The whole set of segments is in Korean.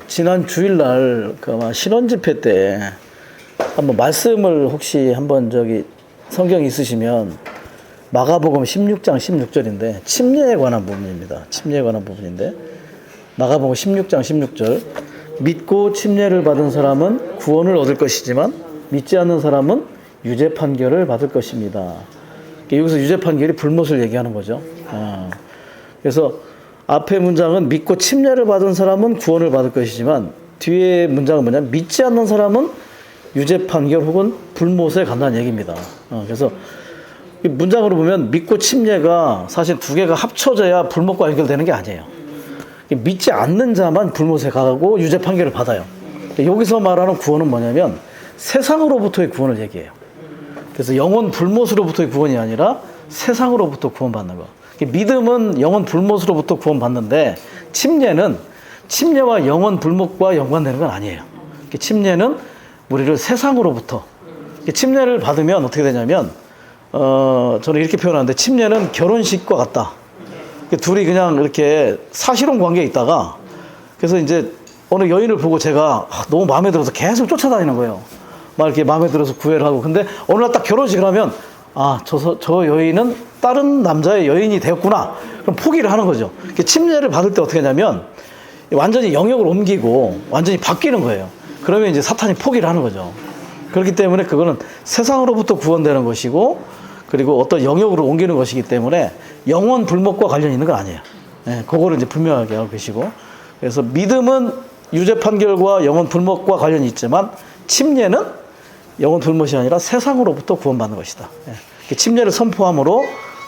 지난 주일날 아마 신원 집회 때 한번 말씀을 혹시 한번 성경 있으시면 마가복음 16장 16절인데 침례에 관한 부분입니다. 침례에 관한 부분인데 마가복음 16장 16절 믿고 침례를 받은 사람은 구원을 얻을 것이지만 믿지 않는 사람은 유죄 판결을 받을 것입니다. 여기서 유죄 판결이 불못을 얘기하는 거죠. 그래서 앞에 문장은 믿고 침례를 받은 사람은 구원을 받을 것이지만 뒤에 문장은 뭐냐면 믿지 않는 사람은 유죄 판결 혹은 불못에 간다는 얘기입니다. 그래서 문장으로 보면 믿고 침례가 사실 두 개가 합쳐져야 불못과 연결되는 게 아니에요. 믿지 않는 자만 불못에 가고 유죄 판결을 받아요. 여기서 말하는 구원은 뭐냐면 세상으로부터의 구원을 얘기해요. 그래서 영혼 불못으로부터의 구원이 아니라 세상으로부터 구원받는 거. 믿음은 영혼 불못으로부터 구원받는데 침례와 영혼 불못과 연관되는 건 아니에요. 침례는 우리를 세상으로부터 침례를 받으면 어떻게 되냐면 저는 이렇게 표현하는데 침례는 결혼식과 같다. 둘이 그냥 이렇게 사실혼 관계에 있다가 그래서 이제 어느 여인을 보고 제가 너무 마음에 들어서 계속 쫓아다니는 거예요. 막 이렇게 마음에 들어서 구애를 하고 근데 어느 날 딱 결혼식을 하면 저 여인은 다른 남자의 여인이 되었구나. 그럼 포기를 하는 거죠. 침례를 받을 때 어떻게 하냐면 완전히 영역을 옮기고 완전히 바뀌는 거예요. 그러면 이제 사탄이 포기를 하는 거죠. 그렇기 때문에 그거는 세상으로부터 구원되는 것이고 그리고 어떤 영역으로 옮기는 것이기 때문에 영원 불못과 관련이 있는 건 아니에요. 그거를 이제 분명하게 하고 계시고 그래서 믿음은 유죄 판결과 영원 불못과 관련이 있지만 침례는 영원 불못이 아니라 세상으로부터 구원받는 것이다. 침례를 선포함으로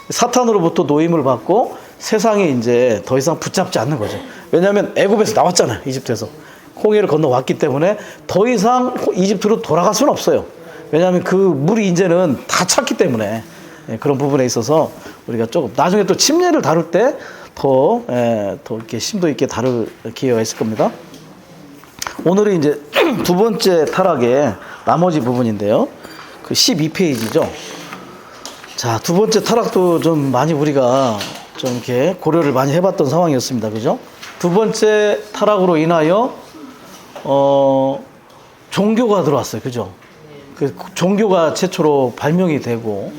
사탄으로부터 노임을 받고 세상이 이제 더 이상 붙잡지 않는 거죠. 왜냐하면 애굽에서 나왔잖아요. 이집트에서. 홍해를 건너왔기 때문에 더 이상 이집트로 돌아갈 수는 없어요. 왜냐하면 그 물이 이제는 다 찼기 때문에 그런 부분에 있어서 우리가 조금 나중에 또 침례를 다룰 때 더 이렇게 심도 있게 다룰 기회가 있을 겁니다. 오늘은 이제 두 번째 타락의 나머지 부분인데요. 그 12페이지죠. 자, 두 번째 타락도 좀 많이 우리가 좀 이렇게 고려를 많이 해봤던 상황이었습니다. 그죠? 두 번째 타락으로 인하여, 종교가 들어왔어요. 그죠? 그 종교가 최초로 발명이 되고,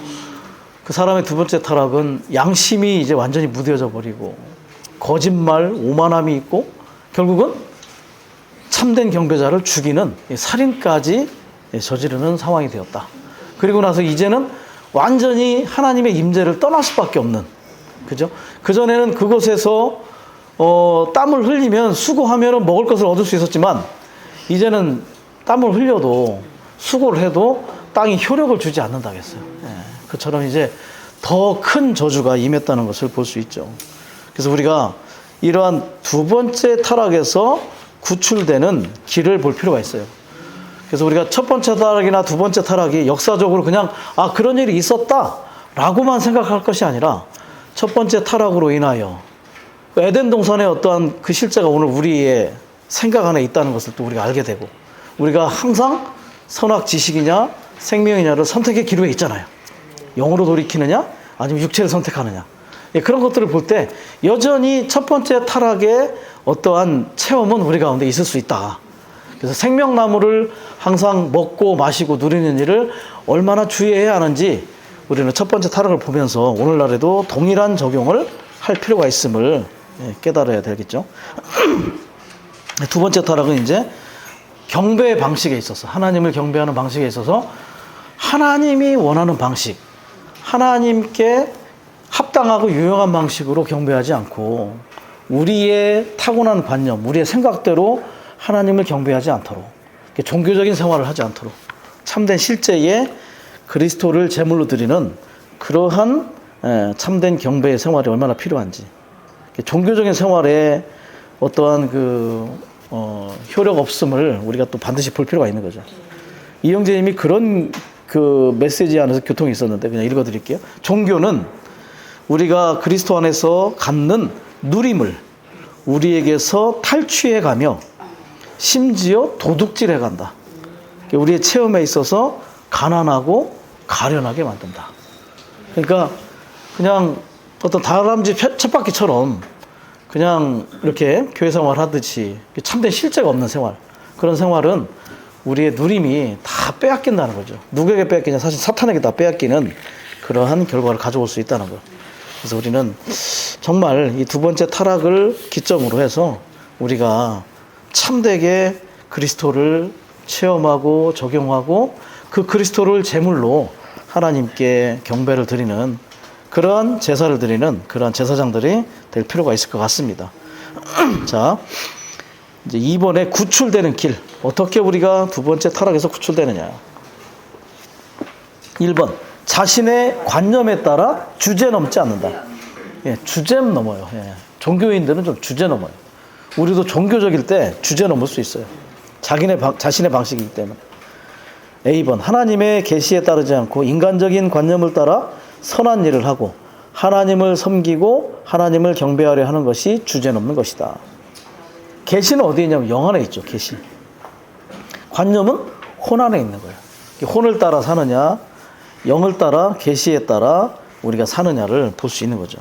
그 사람의 두 번째 타락은 양심이 이제 완전히 무뎌져 버리고, 거짓말, 오만함이 있고, 결국은 참된 경배자를 죽이는 살인까지 저지르는 상황이 되었다. 그리고 나서 이제는 완전히 하나님의 임재를 떠날 수밖에 없는, 그죠? 그전에는 그곳에서 땀을 흘리면 수고하면 먹을 것을 얻을 수 있었지만 이제는 땀을 흘려도 수고를 해도 땅이 효력을 주지 않는다겠어요. 그처럼 이제 더 큰 저주가 임했다는 것을 볼 수 있죠. 그래서 우리가 이러한 두 번째 타락에서 구출되는 길을 볼 필요가 있어요. 그래서 우리가 첫 번째 타락이나 두 번째 타락이 역사적으로 그냥 그런 일이 있었다 라고만 생각할 것이 아니라 첫 번째 타락으로 인하여 에덴 동산의 어떠한 그 실제가 오늘 우리의 생각 안에 있다는 것을 또 우리가 알게 되고 우리가 항상 선악 지식이냐 생명이냐를 선택의 기로에 있잖아요. 영으로 돌이키느냐 아니면 육체를 선택하느냐 그런 것들을 볼 때 여전히 첫 번째 타락의 어떠한 체험은 우리 가운데 있을 수 있다. 그래서 생명나무를 항상 먹고 마시고 누리는 일을 얼마나 주의해야 하는지 우리는 첫 번째 타락을 보면서 오늘날에도 동일한 적용을 할 필요가 있음을 깨달아야 되겠죠. 두 번째 타락은 이제 경배의 방식에 있어서 하나님을 경배하는 방식에 있어서 하나님이 원하는 방식, 하나님께 합당하고 유용한 방식으로 경배하지 않고 우리의 타고난 관념, 우리의 생각대로 하나님을 경배하지 않도록 종교적인 생활을 하지 않도록 참된 실제의 그리스도를 제물로 드리는 그러한 참된 경배의 생활이 얼마나 필요한지 종교적인 생활에 어떠한 효력 없음을 우리가 또 반드시 볼 필요가 있는 거죠. 이영재님이 그런 그 메시지 안에서 교통이 있었는데 그냥 읽어드릴게요. 종교는 우리가 그리스도 안에서 갖는 누림을 우리에게서 탈취해가며 심지어 도둑질해 간다. 우리의 체험에 있어서 가난하고 가련하게 만든다. 그러니까 그냥 어떤 다람쥐 쳇바퀴처럼 그냥 이렇게 교회 생활 하듯이 참된 실제가 없는 생활, 그런 생활은 우리의 누림이 다 빼앗긴다는 거죠. 누구에게 빼앗기냐? 사실 사탄에게 다 빼앗기는 그러한 결과를 가져올 수 있다는 거예요. 그래서 우리는 정말 이 두 번째 타락을 기점으로 해서 우리가 참되게 그리스도를 체험하고 적용하고 그 그리스도를 제물로 하나님께 경배를 드리는 그러한 제사를 드리는 그러한 제사장들이 될 필요가 있을 것 같습니다. 자, 이제 2번에 구출되는 길. 어떻게 우리가 두 번째 타락에서 구출되느냐. 1번, 자신의 관념에 따라 주제 넘지 않는다. 예, 주제 넘어요. 예, 종교인들은 좀 주제 넘어요. 우리도 종교적일 때 주제 넘을 수 있어요. 자신의 방식이기 때문에. A번, 하나님의 계시에 따르지 않고 인간적인 관념을 따라 선한 일을 하고 하나님을 섬기고 하나님을 경배하려 하는 것이 주제 넘는 것이다. 계시는 어디에 있냐면 영 안에 있죠. 계시. 관념은 혼 안에 있는 거예요. 혼을 따라 사느냐, 영을 따라, 계시에 따라 우리가 사느냐를 볼 수 있는 거죠.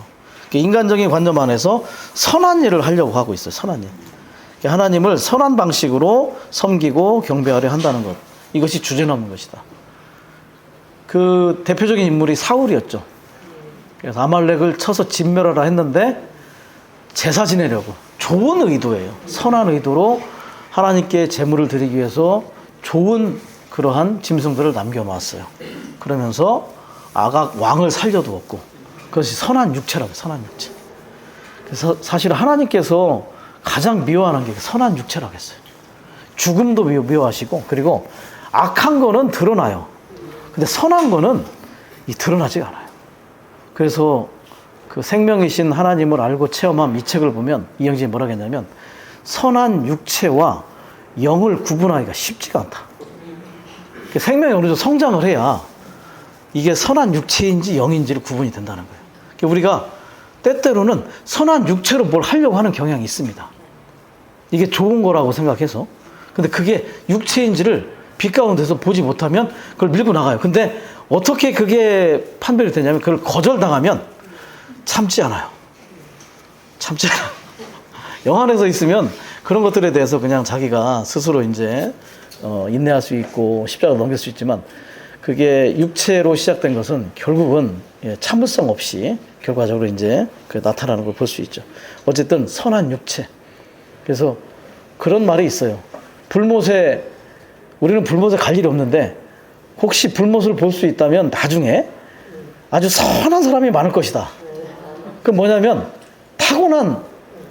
인간적인 관념 안에서 선한 일을 하려고 하고 있어요. 선한 일. 하나님을 선한 방식으로 섬기고 경배하려 한다는 것. 이것이 주제 넘는 것이다. 그 대표적인 인물이 사울이었죠. 그래서 아말렉을 쳐서 진멸하라 했는데 제사 지내려고 좋은 의도예요. 선한 의도로 하나님께 제물을 드리기 위해서 좋은 그러한 짐승들을 남겨놓았어요. 그러면서 아각 왕을 살려두었고 그것이 선한 육체라고. 선한 육체. 그래서 사실 하나님께서 가장 미워하는 게 선한 육체라고 했어요. 죽음도 미워하시고 그리고 악한 거는 드러나요. 근데 선한 거는 드러나지가 않아요. 그래서 그 생명이신 하나님을 알고 체험한 이 책을 보면 이영진이 뭐라고 했냐면 선한 육체와 영을 구분하기가 쉽지가 않다. 생명이 어느 정도 성장을 해야 이게 선한 육체인지 영인지를 구분이 된다는 거예요. 우리가 때때로는 선한 육체로 뭘 하려고 하는 경향이 있습니다. 이게 좋은 거라고 생각해서. 근데 그게 육체인지를 빛 가운데서 보지 못하면 그걸 밀고 나가요. 근데 어떻게 그게 판별이 되냐면 그걸 거절당하면 참지 않아요. 참지 않아요. 영 안에서 있으면 그런 것들에 대해서 그냥 자기가 스스로 이제 인내할 수 있고 십자가로 넘길 수 있지만 그게 육체로 시작된 것은 결국은 참을성 없이 결과적으로 이제 나타나는 걸 볼 수 있죠. 어쨌든 선한 육체. 그래서 그런 말이 있어요. 우리는 불못에 갈 일이 없는데 혹시 불못을 볼 수 있다면 나중에 아주 선한 사람이 많을 것이다. 그 뭐냐면 타고난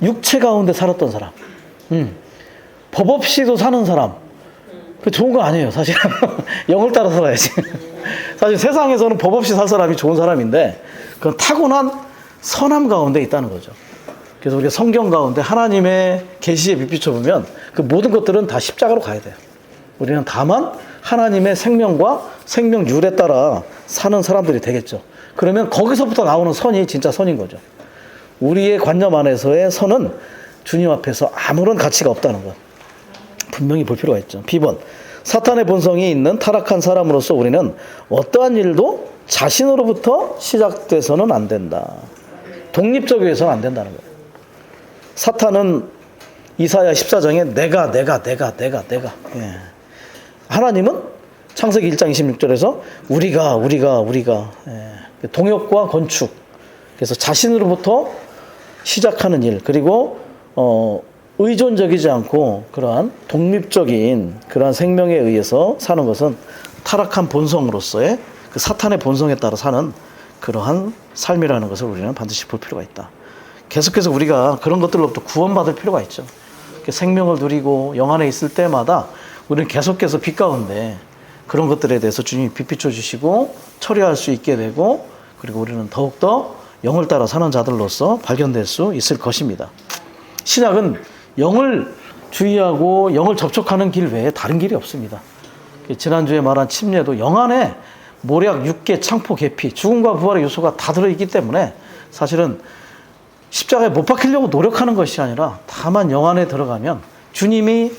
육체 가운데 살았던 사람, 법 없이도 사는 사람. 그 좋은 거 아니에요, 사실은. 영을 따라 살아야지. 사실 세상에서는 법 없이 살 사람이 좋은 사람인데 그건 타고난 선함 가운데 있다는 거죠. 그래서 우리가 성경 가운데 하나님의 계시에 밑비춰 보면 그 모든 것들은 다 십자가로 가야 돼요. 우리는 다만 하나님의 생명과 생명률에 따라 사는 사람들이 되겠죠. 그러면 거기서부터 나오는 선이 진짜 선인 거죠. 우리의 관념 안에서의 선은 주님 앞에서 아무런 가치가 없다는 것. 분명히 볼 필요가 있죠. B번, 사탄의 본성이 있는 타락한 사람으로서 우리는 어떠한 일도 자신으로부터 시작돼서는 안 된다. 독립적이어서는 안 된다는 거예요. 사탄은 이사야 14장에 내가. 예. 하나님은 창세기 1장 26절에서 우리가. 예. 동역과 건축. 그래서 자신으로부터 시작하는 일, 그리고 의존적이지 않고 그러한 독립적인 그러한 생명에 의해서 사는 것은 타락한 본성으로서의 그 사탄의 본성에 따라 사는 그러한 삶이라는 것을 우리는 반드시 볼 필요가 있다. 계속해서 우리가 그런 것들로부터 구원받을 필요가 있죠. 생명을 누리고 영 안에 있을 때마다 우리는 계속해서 빛 가운데 그런 것들에 대해서 주님이 빛비춰 주시고 처리할 수 있게 되고 그리고 우리는 더욱더 영을 따라 사는 자들로서 발견될 수 있을 것입니다. 신약은 영을 주의하고 영을 접촉하는 길 외에 다른 길이 없습니다. 지난주에 말한 침례도 영 안에 모략, 육계, 창포, 계피, 죽음과 부활의 요소가 다 들어있기 때문에 사실은 십자가에 못 박히려고 노력하는 것이 아니라 다만 영 안에 들어가면 주님이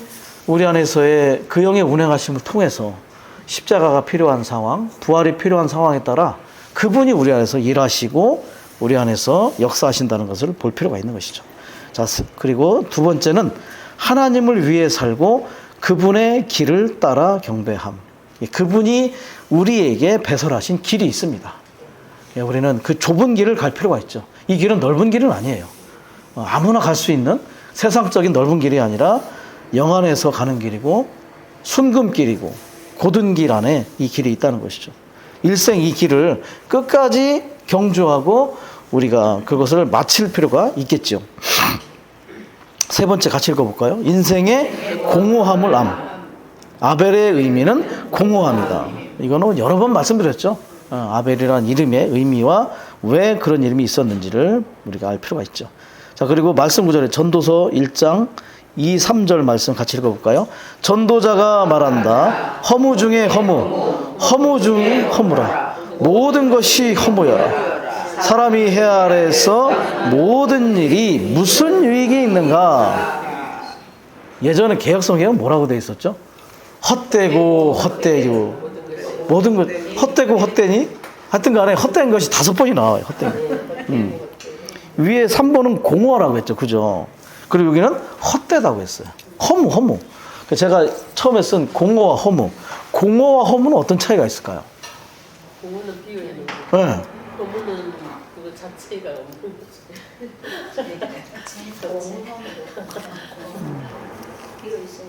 우리 안에서의 그 영의 운행하심을 통해서 십자가가 필요한 상황, 부활이 필요한 상황에 따라 그분이 우리 안에서 일하시고 우리 안에서 역사하신다는 것을 볼 필요가 있는 것이죠. 자, 그리고 두 번째는 하나님을 위해 살고 그분의 길을 따라 경배함. 그분이 우리에게 배설하신 길이 있습니다. 우리는 그 좁은 길을 갈 필요가 있죠. 이 길은 넓은 길은 아니에요. 아무나 갈 수 있는 세상적인 넓은 길이 아니라 영 안에서 가는 길이고 순금길이고 곧은 길 안에 이 길이 있다는 것이죠. 일생 이 길을 끝까지 경주하고 우리가 그것을 마칠 필요가 있겠죠. 세 번째 같이 읽어볼까요? 인생의 공허함을 아벨의 의미는 공허함이다. 이거는 여러 번 말씀드렸죠. 아벨이라는 이름의 의미와 왜 그런 이름이 있었는지를 우리가 알 필요가 있죠. 자, 그리고 말씀 구절에 전도서 1장 2, 3절 말씀 같이 읽어볼까요? 전도자가 말한다. 허무 중에 허무 중에 허무라. 모든 것이 허무여라. 사람이 해 아래에서 모든 일이 무슨 유익이 있는가? 예전에 개혁성경은 뭐라고 되어 있었죠? 헛되고 헛되고 모든 것 헛되고 헛되니? 하여튼 간에 헛된 것이 5번이 나와요. 헛된 위에 3번은 공허라고 했죠. 그죠? 그리고 여기는 헛되다고 했어요. 허무. 제가 처음에 쓴 공허와 허무. 공허와 허무는 어떤 차이가 있을까요? 공허는 비어있는 네. 허무는 그거 자체가 없는 거지.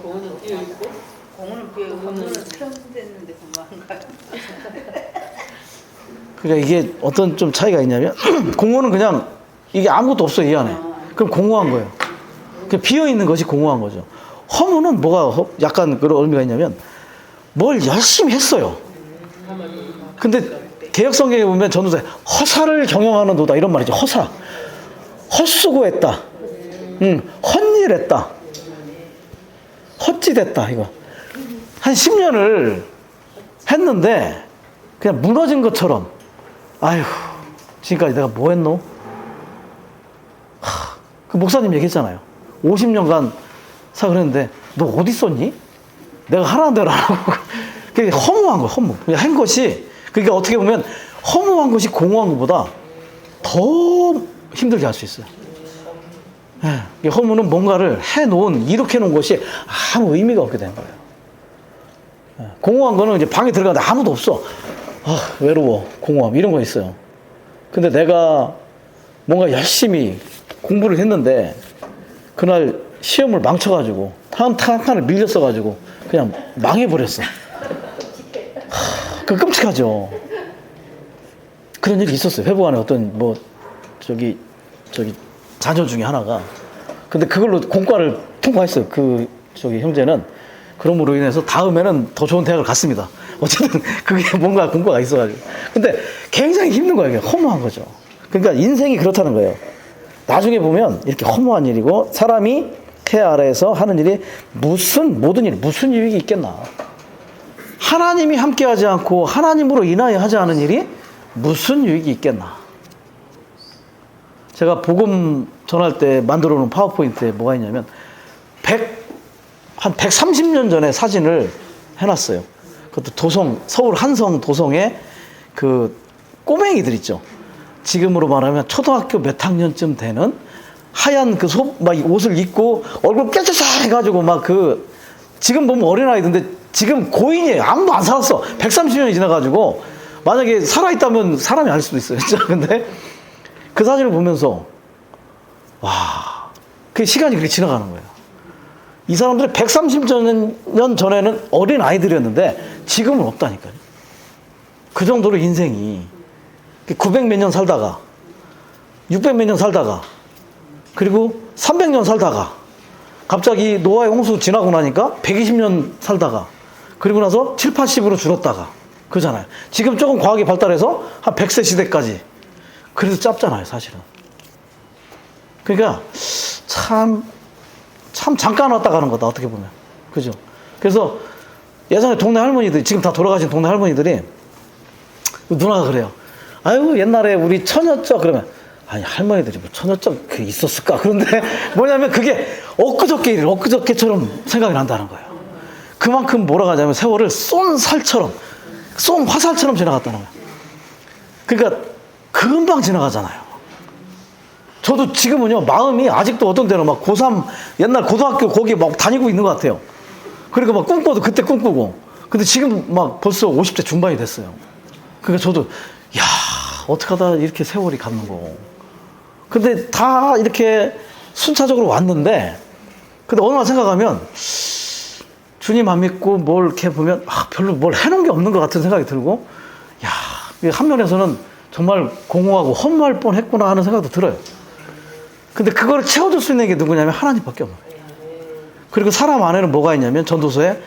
공허는 비어있고 공원은 비어 건물은 편집됐는데 건강한가요? 그러니까 이게 어떤 좀 차이가 있냐면 공허는 그냥 이게 아무것도 없어요, 이 안에. 그럼 공허한 거예요. 그냥 비어 있는 것이 공허한 거죠. 허무는 뭐가 약간 그런 의미가 있냐면 뭘 열심히 했어요. 근데 개혁성경에 보면 전도서 허사를 경영하는 도다 이런 말이죠. 허사. 헛수고했다. 헛일했다. 헛짓했다 이거. 한 10년을 했는데 그냥 무너진 것처럼 아휴 지금까지 내가 뭐 했노? 그 목사님 얘기했잖아요. 50년간 사역을 했는데 너 어디 있었니? 내가 하라는 대로 안 하고 그게 허무한 거야. 허무. 그냥 한 것이 그러니까 어떻게 보면 허무한 것이 공허한 것보다 더 힘들게 할 수 있어요. 예, 허무는 뭔가를 해놓은 이렇게 해놓은 것이 아무 의미가 없게 되는 거예요. 예, 공허한 거는 이제 방에 들어가는데 아무도 없어. 아, 외로워. 공허함 이런 거 있어요. 근데 내가 뭔가 열심히 공부를 했는데 그날 시험을 망쳐가지고 한 칸을 밀렸어가지고 그냥 망해버렸어. 그 끔찍하죠. 그런 일이 있었어요. 회복 안에 어떤 저기 자녀 중에 하나가. 근데 그걸로 공과를 통과했어요. 저기 형제는. 그럼으로 인해서 다음에는 더 좋은 대학을 갔습니다. 어쨌든 그게 뭔가 공과가 있어가지고. 근데 굉장히 힘든 거예요. 허무한 거죠. 그러니까 인생이 그렇다는 거예요. 나중에 보면 이렇게 허무한 일이고 사람이 해 아래에서 하는 일이 모든 일 무슨 유익이 있겠나. 하나님이 함께하지 않고 하나님으로 인하여 하지 않은 일이 무슨 유익이 있겠나. 제가 복음 전할 때 만들어 놓은 파워포인트에 뭐가 있냐면 한 130년 전에 사진을 해놨어요. 그것도 서울 한성 도성에 그 꼬맹이들 있죠. 지금으로 말하면 초등학교 몇 학년쯤 되는 하얀 막 옷을 입고 얼굴 깨끗이 해가지고 지금 보면 어린아이인데 지금 고인이에요. 아무도 안 살았어. 130년이 지나가지고 만약에 살아있다면 사람이 아닐 수도 있어요. 진짜. 근데 그 사진을 보면서 와, 그 시간이 그렇게 지나가는 거예요. 이 사람들이 130년 전에는 어린 아이들이었는데 지금은 없다니까요. 그 정도로 인생이 900몇 년 살다가 600몇 년 살다가 그리고 300년 살다가 갑자기 노아의 홍수 지나고 나니까 120년 살다가 그리고 나서 7, 80으로 줄었다가 그러잖아요. 지금 조금 과학이 발달해서 한 100세 시대까지. 그래도 짧잖아요, 사실은. 그러니까 참 잠깐 왔다 가는 거다, 어떻게 보면. 그죠? 그래서 예전에 동네 할머니들이, 지금 다 돌아가신 동네 할머니들이 누나가 그래요. 아유, 옛날에 우리 처녀적 그러면 아니, 할머니들이 뭐 처녀적 그게 있었을까? 그런데 뭐냐면 그게 엊그저께처럼 생각이 난다는 거예요. 그만큼 뭐라고 하냐면 세월을 쏜 화살처럼 지나갔다는 거예요. 그러니까 금방 지나가잖아요. 저도 지금은요, 마음이 아직도 어떤 때는 막 고3, 옛날 고등학교 거기 막 다니고 있는 것 같아요. 그러니까 막 꿈꿔도 그때 꿈꾸고. 근데 지금 막 벌써 50대 중반이 됐어요. 그러니까 저도, 야, 어떻게 하다 이렇게 세월이 갔는 거. 근데 다 이렇게 순차적으로 왔는데, 근데 어느 날 생각하면, 주님 안 믿고 뭘 이렇게 보면, 별로 뭘 해놓은 게 없는 것 같은 생각이 들고, 야, 한 면에서는 정말 공허하고 허무할 뻔 했구나 하는 생각도 들어요. 근데 그거를 채워줄 수 있는 게 누구냐면 하나님밖에 없는 거예요. 그리고 사람 안에는 뭐가 있냐면 전도서에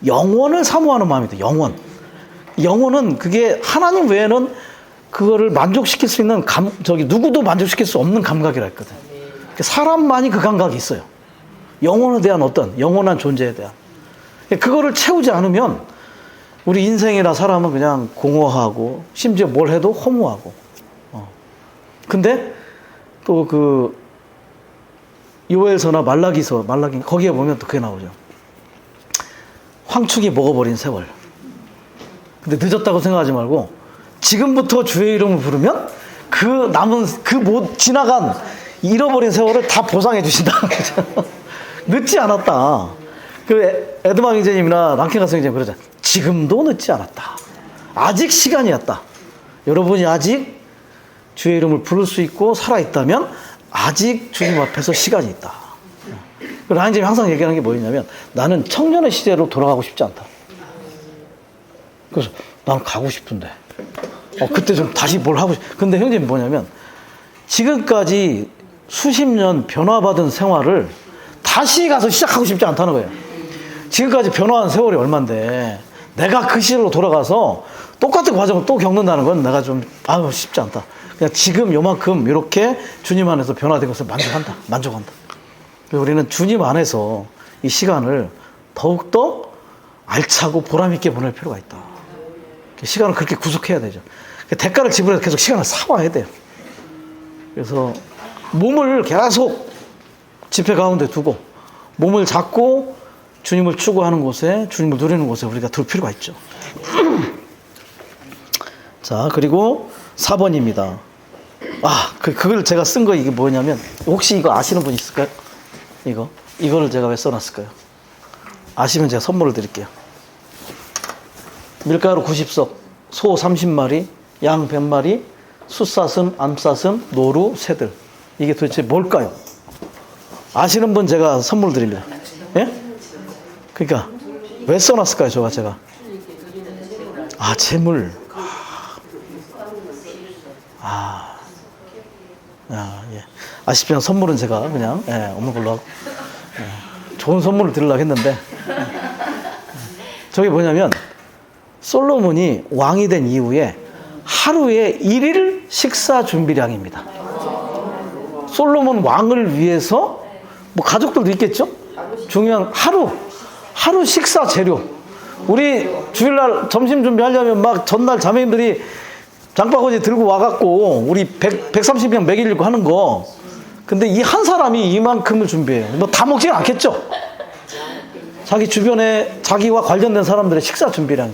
영원을 사모하는 마음이 돼. 영원은 그게 하나님 외에는 그거를 만족시킬 수 있는 누구도 만족시킬 수 없는 감각이라 했거든. 사람만이 그 감각이 있어요. 영혼에 대한 어떤 영원한 존재에 대한. 그거를 채우지 않으면 우리 인생이나 사람은 그냥 공허하고 심지어 뭘 해도 허무하고. 근데 또 그 요엘서나 말라기 거기에 보면 또 그게 나오죠. 황축이 먹어버린 세월. 근데 늦었다고 생각하지 말고 지금부터 주의 이름을 부르면 그 남은 못 지나간 잃어버린 세월을 다 보상해 주신다. 늦지 않았다. 그 에드망 이제님이나 랑켄 가성이제님 그러잖아요. 지금도 늦지 않았다. 아직 시간이었다. 여러분이 아직 주의 이름을 부를 수 있고 살아있다면 아직 주님 앞에서 시간이 있다. 랑켄이 항상 얘기하는 게 뭐였냐면 나는 청년의 시대로 돌아가고 싶지 않다. 그래서 난 가고 싶은데 그때 좀 다시 뭘 하고 근데 형제는 뭐냐면 지금까지 수십 년 변화받은 생활을 다시 가서 시작하고 싶지 않다는 거예요. 지금까지 변화한 세월이 얼만데 내가 그 시절로 돌아가서 똑같은 과정을 또 겪는다는 건 내가 좀 쉽지 않다. 그냥 지금 요만큼 이렇게 주님 안에서 변화된 것을 만족한다. 우리는 주님 안에서 이 시간을 더욱더 알차고 보람있게 보낼 필요가 있다. 시간을 그렇게 구속해야 되죠. 대가를 지불해서 계속 시간을 사와야 돼요. 그래서 몸을 계속 집회 가운데 두고 몸을 잡고 주님을 추구하는 곳에 주님을 누리는 곳에 우리가 둘 필요가 있죠. 자, 그리고 4번입니다. 그걸 제가 쓴 거 이게 뭐냐면 혹시 이거 아시는 분 있을까요? 이거를 제가 왜 써놨을까요? 아시면 제가 선물을 드릴게요. 밀가루 90석, 소 30마리, 양 100마리, 숫사슴, 암사슴, 노루, 새들. 이게 도대체 뭘까요? 아시는 분 제가 선물 드립니다. 예? 그러니까 왜 써놨을까요, 제가? 재물. 예. 아쉽지만 선물은 제가 그냥 없는 걸로 하고 좋은 선물을 드리려고 했는데 저게 뭐냐면 솔로몬이 왕이 된 이후에 하루에 1일 식사 준비량입니다. 솔로몬 왕을 위해서 뭐 가족들도 있겠죠? 중요한 하루 식사 재료. 우리 주일날 점심 준비하려면 막 전날 자매님들이 장바구니 들고 와갖고 우리 130명 먹이려고 하는 거. 근데 이 한 사람이 이만큼을 준비해요. 뭐 다 먹지는 않겠죠? 자기 주변에 자기와 관련된 사람들의 식사 준비량.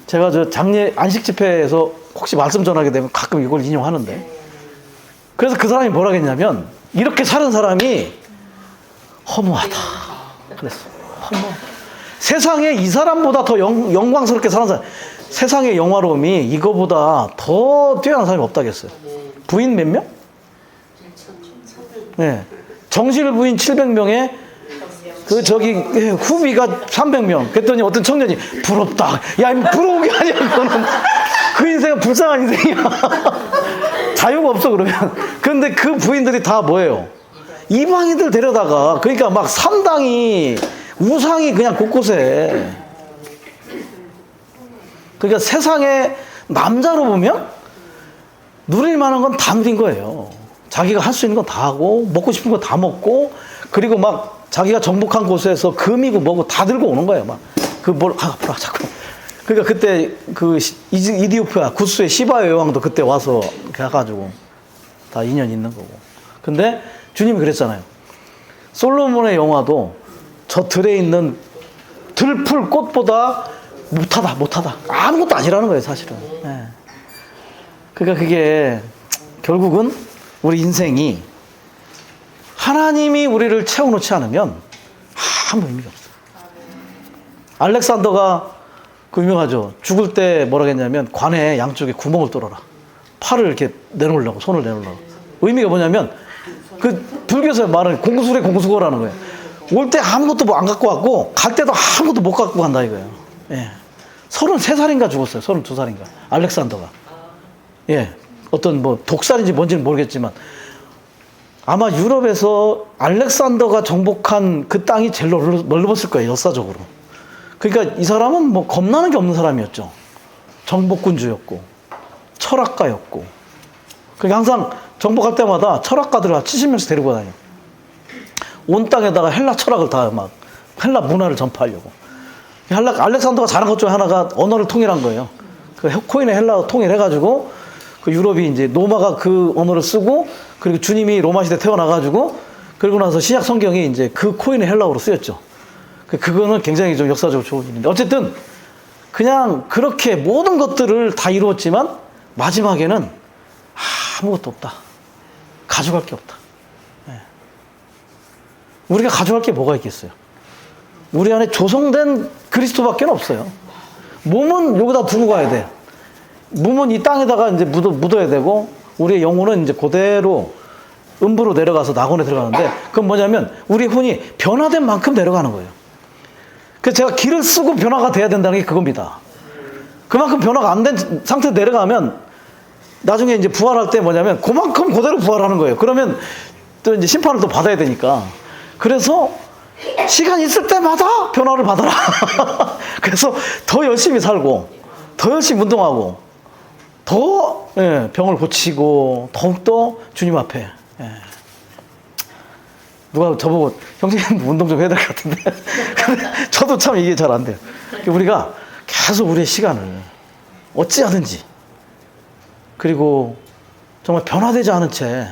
제가 장례 안식 집회에서 혹시 말씀 전하게 되면 가끔 이걸 인용하는데 그래서 그 사람이 뭐라 했냐면 이렇게 사는 사람이 허무하다 그랬어. 세상에 이 사람보다 더 영광스럽게 사는 사람, 세상의 영화로움이 이거보다 더 뛰어난 사람이 없다겠어요. 부인 몇 명? 네. 정실 부인 700명에 후비가 300명. 그랬더니 어떤 청년이 부럽다. 야, 부러운 게 아니야. 그거는 그 인생은 불쌍한 인생이야. 자유가 없어 그러면. 그런데 그 부인들이 다 뭐예요? 이방인들 데려다가 그러니까 막 산당이 우상이 그냥 곳곳에. 그러니까 세상에 남자로 보면 누릴 만한 건 다 누린 거예요. 자기가 할 수 있는 건 다 하고 먹고 싶은 거 다 먹고 그리고 막 자기가 정복한 곳에서 금이고 뭐고 다 들고 오는 거예요. 막 아프라 자꾸. 그러니까 그때 그 이디오피아 구스의 시바의 여왕도 그때 와서 해가지고 다 인연 있는 거고. 근데 주님이 그랬잖아요. 솔로몬의 영화도 저 들에 있는 들풀 꽃보다 못하다. 아무것도 아니라는 거예요, 사실은. 네. 그러니까 그게 결국은 우리 인생이 하나님이 우리를 채워놓지 않으면 아무 의미가 없어요. 알렉산더가 그 유명하죠. 죽을 때 뭐라고 했냐면 관에 양쪽에 구멍을 뚫어라. 팔을 이렇게 내놓으려고, 손을 내놓으려고. 의미가 뭐냐면 그 불교에서 말하는 공수래 공수거라는 거예요. 올 때 아무것도 뭐 안 갖고 왔고 갈 때도 아무것도 못 갖고 간다 이거예요. 예. 33살인가 죽었어요. 32살인가. 알렉산더가. 예. 어떤 뭐 독살인지 뭔지는 모르겠지만 아마 유럽에서 알렉산더가 정복한 그 땅이 제일 넓었을 거예요. 역사적으로. 그러니까 이 사람은 뭐 겁나는 게 없는 사람이었죠. 정복군주였고 철학가였고. 그러니까 항상 정복할 때마다 철학가들을 70명씩 데리고 다녀요. 온 땅에다가 헬라 철학을 다 막 헬라 문화를 전파하려고. 알렉산더가 잘한 것 중에 하나가 언어를 통일한 거예요. 그 코인의 헬라어 통일해가지고 그 유럽이 이제 로마가 그 언어를 쓰고 그리고 주님이 로마 시대 태어나가지고 그리고 나서 신약 성경이 이제 그 코인의 헬라어로 쓰였죠. 그거는 굉장히 좀 역사적으로 좋은 일인데 어쨌든 그냥 그렇게 모든 것들을 다 이루었지만 마지막에는 아무것도 없다. 가져갈 게 없다. 네. 우리가 가져갈 게 뭐가 있겠어요? 우리 안에 조성된 그리스도밖에 없어요. 몸은 여기다 두고 가야 돼. 몸은 이 땅에다가 이제 묻어야 되고 우리의 영혼은 이제 그대로 음부로 내려가서 낙원에 들어가는데 그건 뭐냐면 우리 혼이 변화된 만큼 내려가는 거예요. 그래서 제가 기를 쓰고 변화가 돼야 된다는 게 그겁니다. 그만큼 변화가 안 된 상태로 내려가면 나중에 이제 부활할 때 뭐냐면 그만큼 그대로 부활하는 거예요. 그러면 또 이제 심판을 또 받아야 되니까. 그래서 시간 있을 때마다 변화를 받아라. 그래서 더 열심히 살고 더 열심히 운동하고 더 병을 고치고 더욱더 주님 앞에 누가 저보고 형제님 운동 좀 해야 될 것 같은데 근데 저도 참 이게 잘 안 돼요. 우리가 계속 우리의 시간을 어찌하든지 그리고 정말 변화되지 않은 채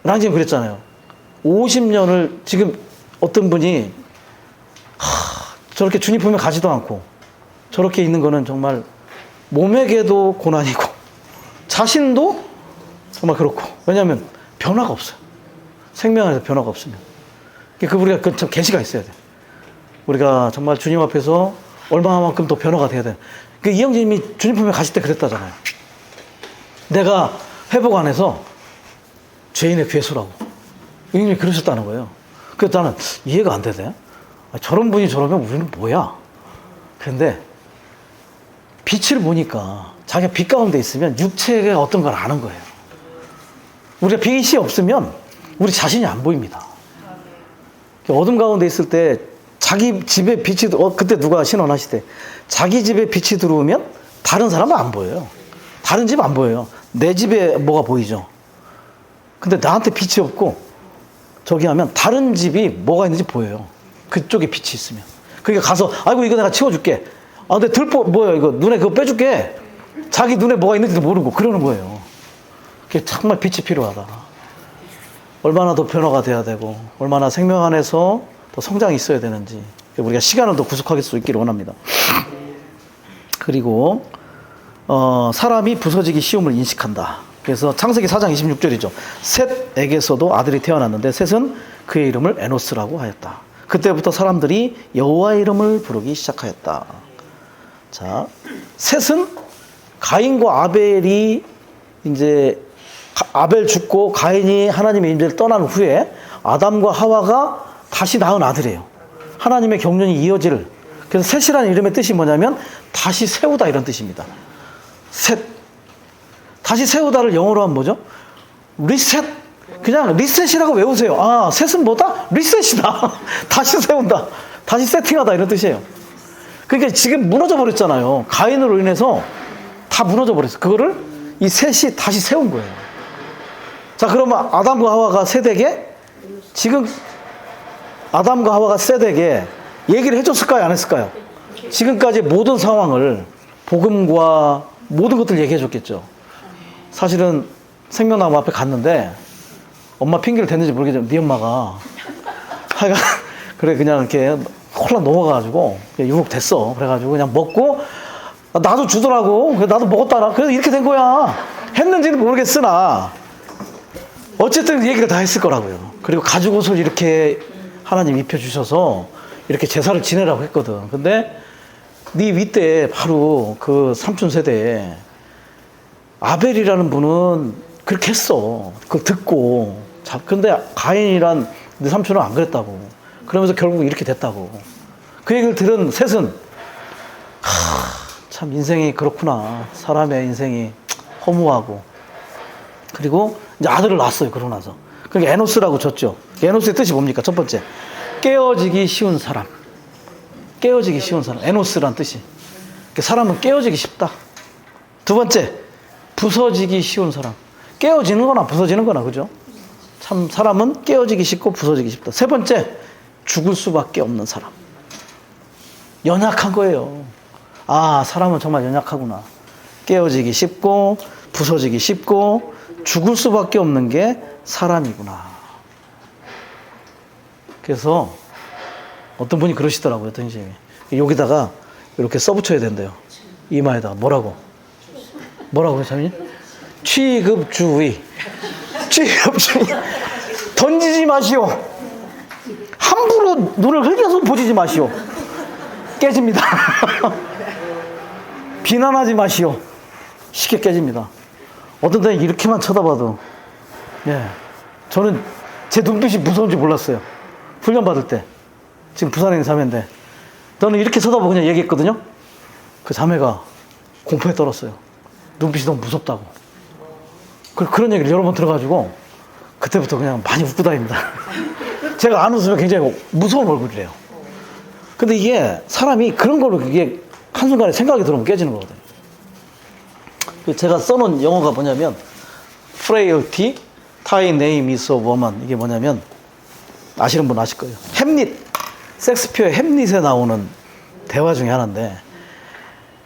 랑지는 그랬잖아요. 50년을 지금 어떤 분이 저렇게 주님 품에 가지도 않고 저렇게 있는 거는 정말 몸에게도 고난이고 자신도 정말 그렇고 왜냐하면 변화가 없어요. 생명 안에서 변화가 없으면 우리가 그 참 계시가 있어야 돼요. 우리가 정말 주님 앞에서 얼마만큼 더 변화가 돼야 돼요. 이영진님이 주님 품에 가실 때 그랬다잖아요. 내가 회복 안에서 죄인의 괴수라고 이영진님이 그러셨다는 거예요. 그래서 나는 이해가 안 되네. 저런 분이 저러면 우리는 뭐야? 그런데 빛을 보니까 자기가 빛 가운데 있으면 육체가 어떤 걸 아는 거예요. 우리가 빛이 없으면 우리 자신이 안 보입니다. 어둠 가운데 있을 때 자기 집에 빛이 그때 누가 신원하시대. 자기 집에 빛이 들어오면 다른 사람은 안 보여요. 다른 집 안 보여요. 내 집에 뭐가 보이죠. 근데 나한테 빛이 없고 저기 하면 다른 집이 뭐가 있는지 보여요. 그쪽에 빛이 있으면. 그러니까 가서 아이고 이거 내가 치워줄게. 아 근데 뭐야 이거 눈에 그거 빼줄게. 자기 눈에 뭐가 있는지도 모르고 그러는 거예요. 그게 정말 빛이 필요하다. 얼마나 더 변화가 돼야 되고 얼마나 생명 안에서 더 성장이 있어야 되는지 우리가 시간을 더 구속할 수 있기를 원합니다. 그리고 사람이 부서지기 쉬움을 인식한다. 그래서 창세기 4장 26절이죠. 셋에게서도 아들이 태어났는데 셋은 그의 이름을 에노스라고 하였다. 그때부터 사람들이 여호와의 이름을 부르기 시작하였다. 자, 셋은 가인과 아벨이 이제 아벨 죽고 가인이 하나님의 임재를 떠난 후에 아담과 하와가 다시 낳은 아들이에요. 하나님의 경륜이 이어질. 그래서 셋이라는 이름의 뜻이 뭐냐면 다시 세우다 이런 뜻입니다. 셋. 다시 세우다를 영어로 하면 뭐죠? 리셋. 그냥 리셋이라고 외우세요. 아, 셋은 뭐다? 리셋이다. 다시 세운다. 다시 세팅하다 이런 뜻이에요. 그러니까 지금 무너져 버렸잖아요. 가인으로 인해서 다 무너져 버렸어요. 그거를 이 셋이 다시 세운 거예요. 자, 그러면 아담과 하와가 셋에게 지금 아담과 하와가 셋에게 얘기를 해줬을까요? 안 했을까요? 지금까지 모든 상황을 복음과 모든 것들 얘기해 줬겠죠. 사실은 생명나무 앞에 갔는데 엄마 핑계를 댔는지 모르겠지만 네 엄마가 하여간 그래 그냥 이렇게 홀랑 넘어가가지고 유혹됐어. 그래가지고 그냥 먹고 나도 주더라고. 그래서 나도 먹었다라. 그래서 이렇게 된 거야. 했는지는 모르겠으나 어쨌든 얘기를 다 했을 거라고요. 그리고 가죽 옷을 이렇게 하나님 입혀주셔서 이렇게 제사를 지내라고 했거든. 근데 네 윗대에 바로 그 삼촌 세대에 아벨이라는 분은 그렇게 했어. 그걸 듣고. 근데 가인이란 네 삼촌은 안 그랬다고. 그러면서 결국 이렇게 됐다고. 그 얘기를 들은 셋은 참 인생이 그렇구나. 사람의 인생이 허무하고. 그리고 이제 아들을 낳았어요. 그러고 나서. 그러니까 에노스라고 줬죠. 에노스의 뜻이 뭡니까? 첫 번째, 깨어지기 쉬운 사람. 깨어지기 쉬운 사람. 에노스란 뜻이. 사람은 깨어지기 쉽다. 두 번째, 부서지기 쉬운 사람. 깨어지는 거나 부서지는 거나, 그죠? 참 사람은 깨어지기 쉽고 부서지기 쉽다. 세 번째, 죽을 수밖에 없는 사람. 연약한 거예요. 아, 사람은 정말 연약하구나. 깨어지기 쉽고 부서지기 쉽고 죽을 수밖에 없는 게 사람이구나. 그래서 어떤 분이 그러시더라고요. 어떤 선생님이. 여기다가 이렇게 써붙여야 된대요. 이마에다가. 뭐라고 자민이? 취급주의. 취급주의. 던지지 마시오. 함부로 눈을 흘겨서 보지지 마시오. 깨집니다. 비난하지 마시오. 쉽게 깨집니다. 어떤 때는 이렇게만 쳐다봐도, 예, 저는 제 눈빛이 무서운지 몰랐어요. 훈련 받을 때. 지금 부산에 있는 자매인데, 너는 이렇게 쳐다보고 그냥 얘기했거든요. 그 자매가 공포에 떨었어요. 눈빛이 너무 무섭다고. 그런 얘기를 여러 번 들어가지고 그때부터 그냥 많이 웃고 다닙니다. 제가 안 웃으면 굉장히 무서운 얼굴이래요. 근데 이게 사람이 그런 걸로 이게 한순간에 생각이 들어오면 깨지는 거거든요. 제가 써놓은 영어가 뭐냐면 frailty, Thai name is a woman. 이게 뭐냐면 아시는 분 아실 거예요. 햄릿, 섹스피어의 햄릿에 나오는 대화 중에 하나인데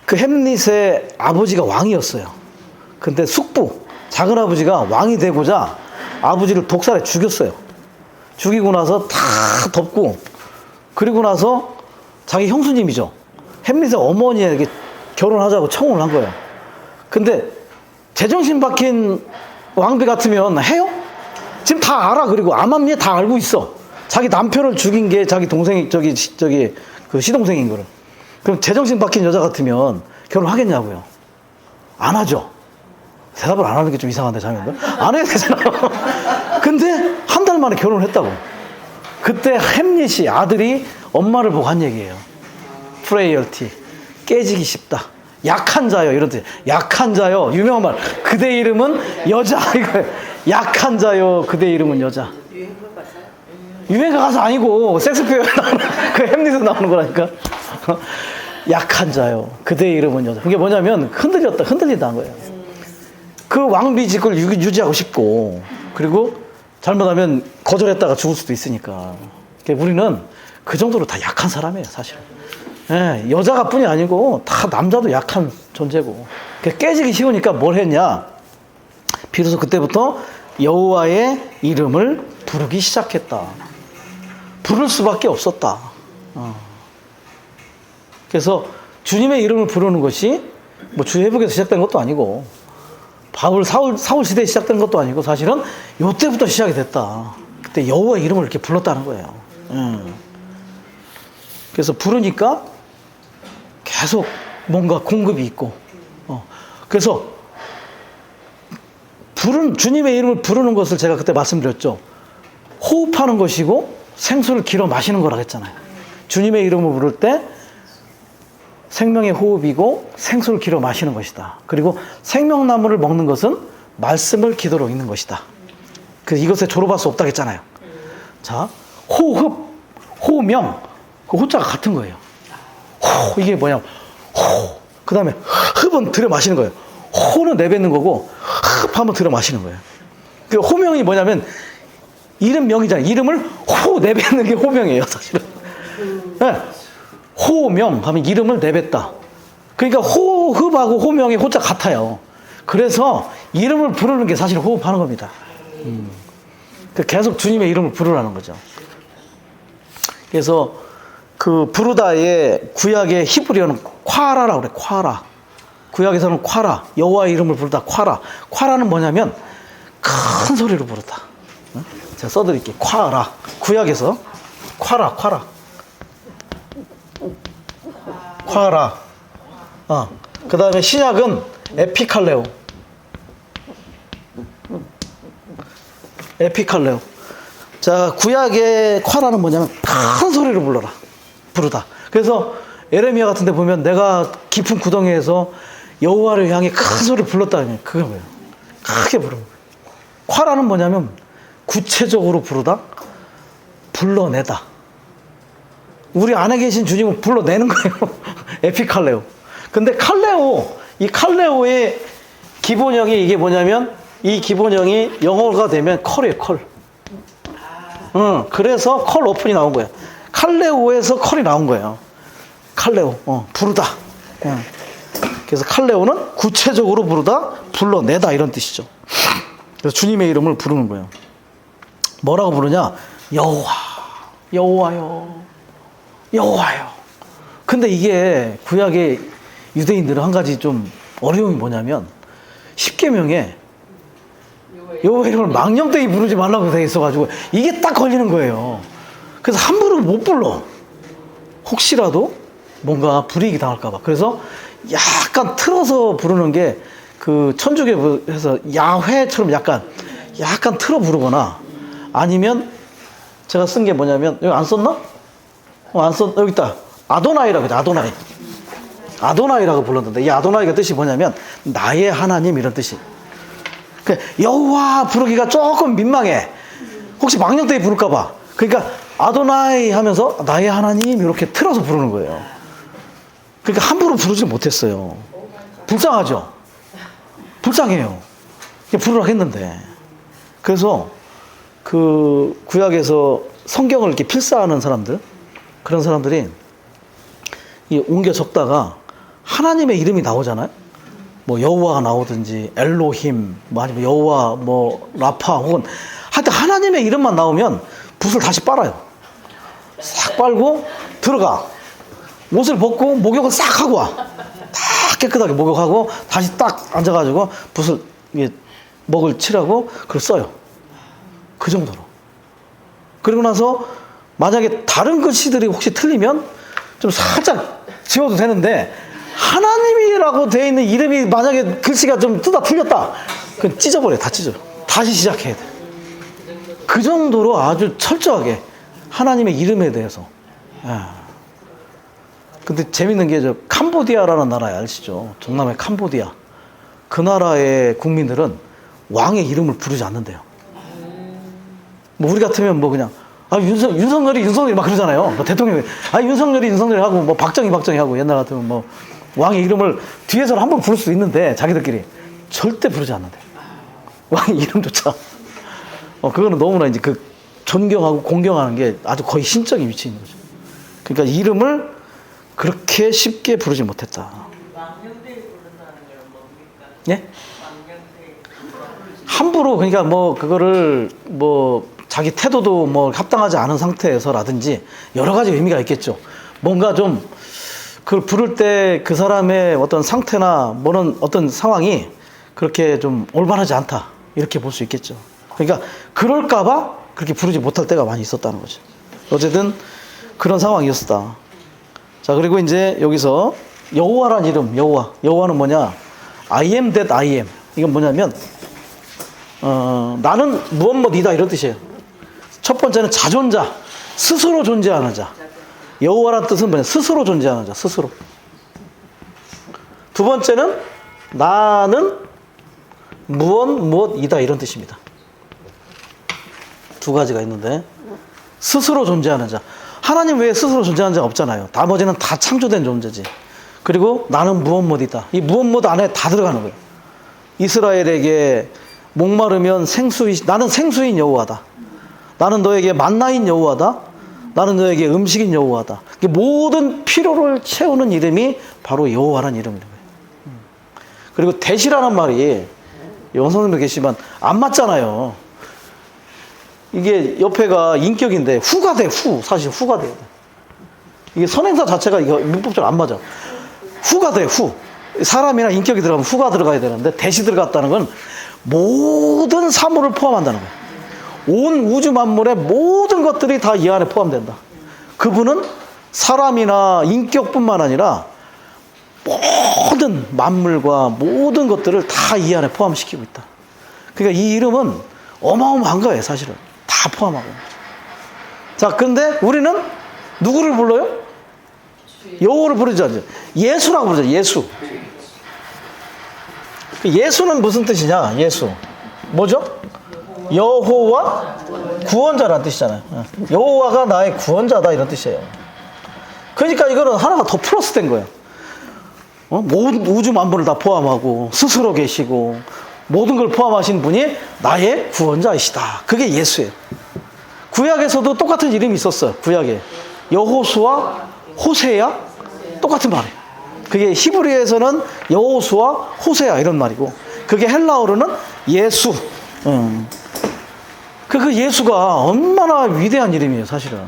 그 햄릿의 아버지가 왕이었어요. 근데 숙부, 작은 아버지가 왕이 되고자 아버지를 독살해 죽였어요. 죽이고 나서 다 덮고 그리고 나서 자기 형수님이죠. 햄릿의 어머니에게 결혼하자고 청혼을 한 거예요. 근데 제정신 박힌 왕비 같으면 해요? 지금 다 알아. 그리고 암암리에 다 알고 있어. 자기 남편을 죽인 게 자기 동생이 그 시동생인 거를. 그럼 제정신 박힌 여자 같으면 결혼하겠냐고요? 안 하죠. 대답을 안 하는 게 좀 이상한데 자매들. 안 해야 되잖아요. 근데 한 달 만에 결혼을 했다고. 그때 햄릿이 아들이 엄마를 보고 한 얘기예요. frailty, 깨지기 쉽다. 약한 자요, 이런 뜻. 약한 자요, 유명한 말. 그대 이름은 여자. 이거 약한 자요, 그대 이름은 여자. 유행가 가사 아니고 섹스피어에 나오는 그 햄릿에 나오는 거라니까. 약한 자요, 그대 이름은 여자. 그게 뭐냐면 흔들린다는 거예요. 그 왕비직을 유지하고 싶고, 그리고 잘못하면 거절했다가 죽을 수도 있으니까. 우리는 그 정도로 다 약한 사람이에요, 사실은. 예, 여자가 뿐이 아니고 다 남자도 약한 존재고. 깨지기 쉬우니까 뭘 했냐? 비로소 그때부터 여호와의 이름을 부르기 시작했다. 부를 수밖에 없었다. 그래서 주님의 이름을 부르는 것이 뭐 주회복에서 시작된 것도 아니고 사울 시대에 시작된 것도 아니고 사실은 요때부터 시작이 됐다. 그때 여호와의 이름을 이렇게 불렀다는 거예요. 그래서 부르니까 계속 뭔가 공급이 있고, 그래서 주님의 이름을 부르는 것을 제가 그때 말씀드렸죠. 호흡하는 것이고 생수를 길어 마시는 거라고 했잖아요. 주님의 이름을 부를 때 생명의 호흡이고 생수를 길어 마시는 것이다. 그리고 생명나무를 먹는 것은 말씀을 기도로 읽는 것이다. 그래서 이것에 졸업할 수 없다고 했잖아요. 자, 호흡, 호명, 그 호자가 같은 거예요. 호, 이게 뭐냐? 호. 그 다음에 흡은 들여 마시는 거예요. 호는 내뱉는 거고 흡 하면 들여 마시는 거예요. 그 호명이 뭐냐면 이름명이잖아요. 이름을 호 내뱉는 게 호명이에요, 사실은. 네. 호명 하면 이름을 내뱉다. 그러니까 호흡하고 호명이 호자 같아요. 그래서 이름을 부르는 게 사실 호흡하는 겁니다. 계속 주님의 이름을 부르라는 거죠. 그래서 그 부르다의 구약의 히브리어는 콰라라고 그래. 콰라. 구약에서는 콰라. 여호와의 이름을 부르다 콰라. 콰라는 뭐냐면 큰 소리로 부르다. 제가 써드릴게요. 콰라. 구약에서 콰라. 그 다음에 신약은 에피칼레오. 자, 구약의 콰라는 뭐냐면 큰 소리로 부르다. 그래서 에레미야 같은 데 보면 내가 깊은 구덩이에서 여호와를 향해 큰 소리를 불렀다니, 그게 뭐예요? 크게 부르는 거예요. 콰라는 뭐냐면 구체적으로 부르다, 불러내다. 우리 안에 계신 주님은 불러내는 거예요. 에피칼레오. 근데 이 칼레오의 기본형이 이게 뭐냐면, 이 기본형이 영어가 되면 컬이에요, 컬. 그래서 컬 오픈이 나온 거예요. 칼레오에서 컬이 나온 거예요. 칼레오, 부르다. 그래서 칼레오는 구체적으로 부르다, 불러내다, 이런 뜻이죠. 그래서 주님의 이름을 부르는 거예요. 뭐라고 부르냐? 여호와요. 근데 이게 구약의 유대인들은 한 가지 좀 어려움이 뭐냐면, 십계명에 여호와 이름을 망령되이 부르지 말라고 되어 있어가지고 이게 딱 걸리는 거예요. 그래서 함부로 못 불러. 혹시라도 뭔가 불이익이 당할까봐. 그래서 약간 틀어서 부르는 게, 그 천주교에서 야훼처럼 약간 틀어 부르거나, 아니면 제가 쓴 게 뭐냐면, 여기 안 썼나? 여기 있다. 아도나이라고 하죠. 아도나이라고 불렀는데, 이 아도나이가 뜻이 뭐냐면 나의 하나님, 이런 뜻이. 여호와 부르기가 조금 민망해. 혹시 망령되이 부를까봐. 그러니까 아도나이 하면서 나의 하나님 이렇게 틀어서 부르는 거예요. 그러니까 함부로 부르지 못했어요. 불쌍하죠? 불쌍해요. 부르라고 했는데. 그래서 그 구약에서 성경을 이렇게 필사하는 사람들, 그런 사람들이 옮겨 적다가 하나님의 이름이 나오잖아요. 뭐 여호와가 나오든지 엘로힘, 뭐 아니면 여호와, 뭐 라파, 혹은 하여튼 하나님의 이름만 나오면 붓을 다시 빨아요. 싹 빨고 들어가. 옷을 벗고 목욕을 싹 하고 와. 다 깨끗하게 목욕하고 다시 딱 앉아가지고 붓을 먹을 칠하고 그걸 써요. 그 정도로. 그리고 나서 만약에 다른 글씨들이 혹시 틀리면 좀 살짝 지워도 되는데, 하나님이라고 되어 있는 이름이 만약에 글씨가 좀 틀렸다, 그건 찢어버려요. 다 찢어요. 다시 시작해야 돼. 그 정도로 아주 철저하게 하나님의 이름에 대해서. 근데 재밌는 게, 캄보디아라는 나라에 아시죠? 동남아 캄보디아. 그 나라의 국민들은 왕의 이름을 부르지 않는데요. 뭐 우리 같으면 뭐 그냥 윤석열이 막 그러잖아요. 뭐 대통령이 윤석열이 하고, 뭐 박정희 하고, 옛날 같으면 뭐 왕의 이름을 뒤에서는 한번 부를 수도 있는데 자기들끼리 절대 부르지 않는데, 왕의 이름조차. 그거는 너무나 이제 그 존경하고 공경하는 게 아주 거의 신적인 위치에 있는 거죠. 그러니까 이름을 그렇게 쉽게 부르지 못했다. 망령되이 부른다는 게 뭡니까? 예? 망령되이. 함부로, 그러니까 뭐 그거를 뭐 자기 태도도 뭐 합당하지 않은 상태에서라든지 여러 가지 의미가 있겠죠. 뭔가 좀 그걸 부를 때 그 사람의 어떤 상태나 뭐는 어떤 상황이 그렇게 좀 올바르지 않다, 이렇게 볼 수 있겠죠. 그러니까 그럴까봐 그렇게 부르지 못할 때가 많이 있었다는 거죠. 어쨌든 그런 상황이었다. 자, 그리고 이제 여기서 여호와란 이름, 여호와는 뭐냐? I am that I am. 이건 뭐냐면 나는 무엇이다, 이런 뜻이에요. 첫 번째는 자존자, 스스로 존재하는 자. 여호와란 뜻은 뭐냐? 스스로 존재하는 자, 스스로. 두 번째는 나는 무엇이다, 이런 뜻입니다. 두 가지가 있는데, 스스로 존재하는 자. 하나님 외에 스스로 존재하는 자가 없잖아요. 나머지는 다 창조된 존재지. 그리고 나는 무엇이다. 이 무엇 안에 다 들어가는 거예요. 이스라엘에게 목마르면 나는 생수인 여호와다. 나는 너에게 만나인 여호와다. 나는 너에게 음식인 여호와다. 모든 필요를 채우는 이름이 바로 여호와라는 이름입니다. 그리고 대시라는 말이, 원성님도 계시지만 안 맞잖아요. 이게 옆에가 인격인데 후가 돼, 사실 후가 돼야 돼. 이게 선행사 자체가 이거 문법적으로 안 맞아. 후가 돼, 후. 사람이나 인격이 들어가면 후가 들어가야 되는데 대시 들어갔다는 건 모든 사물을 포함한다는 거예요. 온 우주 만물의 모든 것들이 다 이 안에 포함된다. 그분은 사람이나 인격뿐만 아니라 모든 만물과 모든 것들을 다 이 안에 포함시키고 있다. 그러니까 이 이름은 어마어마한 거예요, 사실은. 다 포함하고. 자, 근데 우리는 누구를 불러요? 여호와를 부르지 않죠. 예수라고 부르죠, 예수. 예수는 무슨 뜻이냐, 예수. 뭐죠? 여호와 구원자라는 뜻이잖아요. 여호와가 나의 구원자다, 이런 뜻이에요. 그러니까 이거는 하나가 더 플러스 된 거예요. 모든 우주 만물을 다 포함하고 스스로 계시고 모든 걸 포함하신 분이 나의 구원자이시다. 그게 예수예요. 구약에서도 똑같은 이름이 있었어요. 구약에 여호수아, 호세야 똑같은 말이에요. 그게 히브리어에서는 여호수아, 호세야 이런 말이고, 그게 헬라어로는 예수. 그 예수가 얼마나 위대한 이름이에요, 사실은.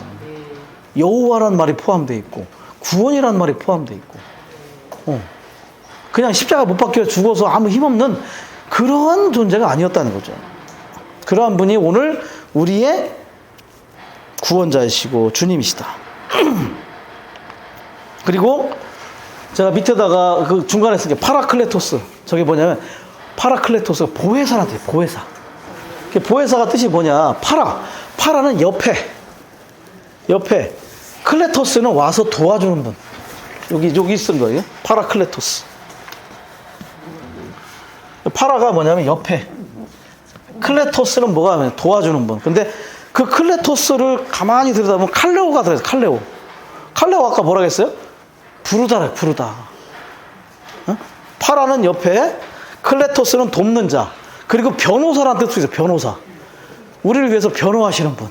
여호와란 말이 포함되어 있고 구원이란 말이 포함되어 있고, 그냥 십자가 못 박혀 죽어서 아무 힘없는 그런 존재가 아니었다는 거죠. 그러한 분이 오늘 우리의 구원자이시고 주님이시다. 그리고 제가 밑에다가 그 중간에 쓴 게 파라클레토스. 저게 뭐냐면 파라클레토스가 보혜사란 뜻이에요. 보혜사. 보혜사가 뜻이 뭐냐? 파라는 옆에. 클레토스는 와서 도와주는 분. 여기 쓴 거예요. 파라클레토스. 파라가 뭐냐면 옆에. 클레토스는 뭐가 하면 도와주는 분. 근데 그 클레토스를 가만히 들여다보면 칼레오가 들어있어요. 칼레오 아까 뭐라 했어요? 부르다래, 부르다. 파라는 옆에, 클레토스는 돕는 자. 그리고 변호사라는 뜻도 있어요. 변호사. 우리를 위해서 변호하시는 분.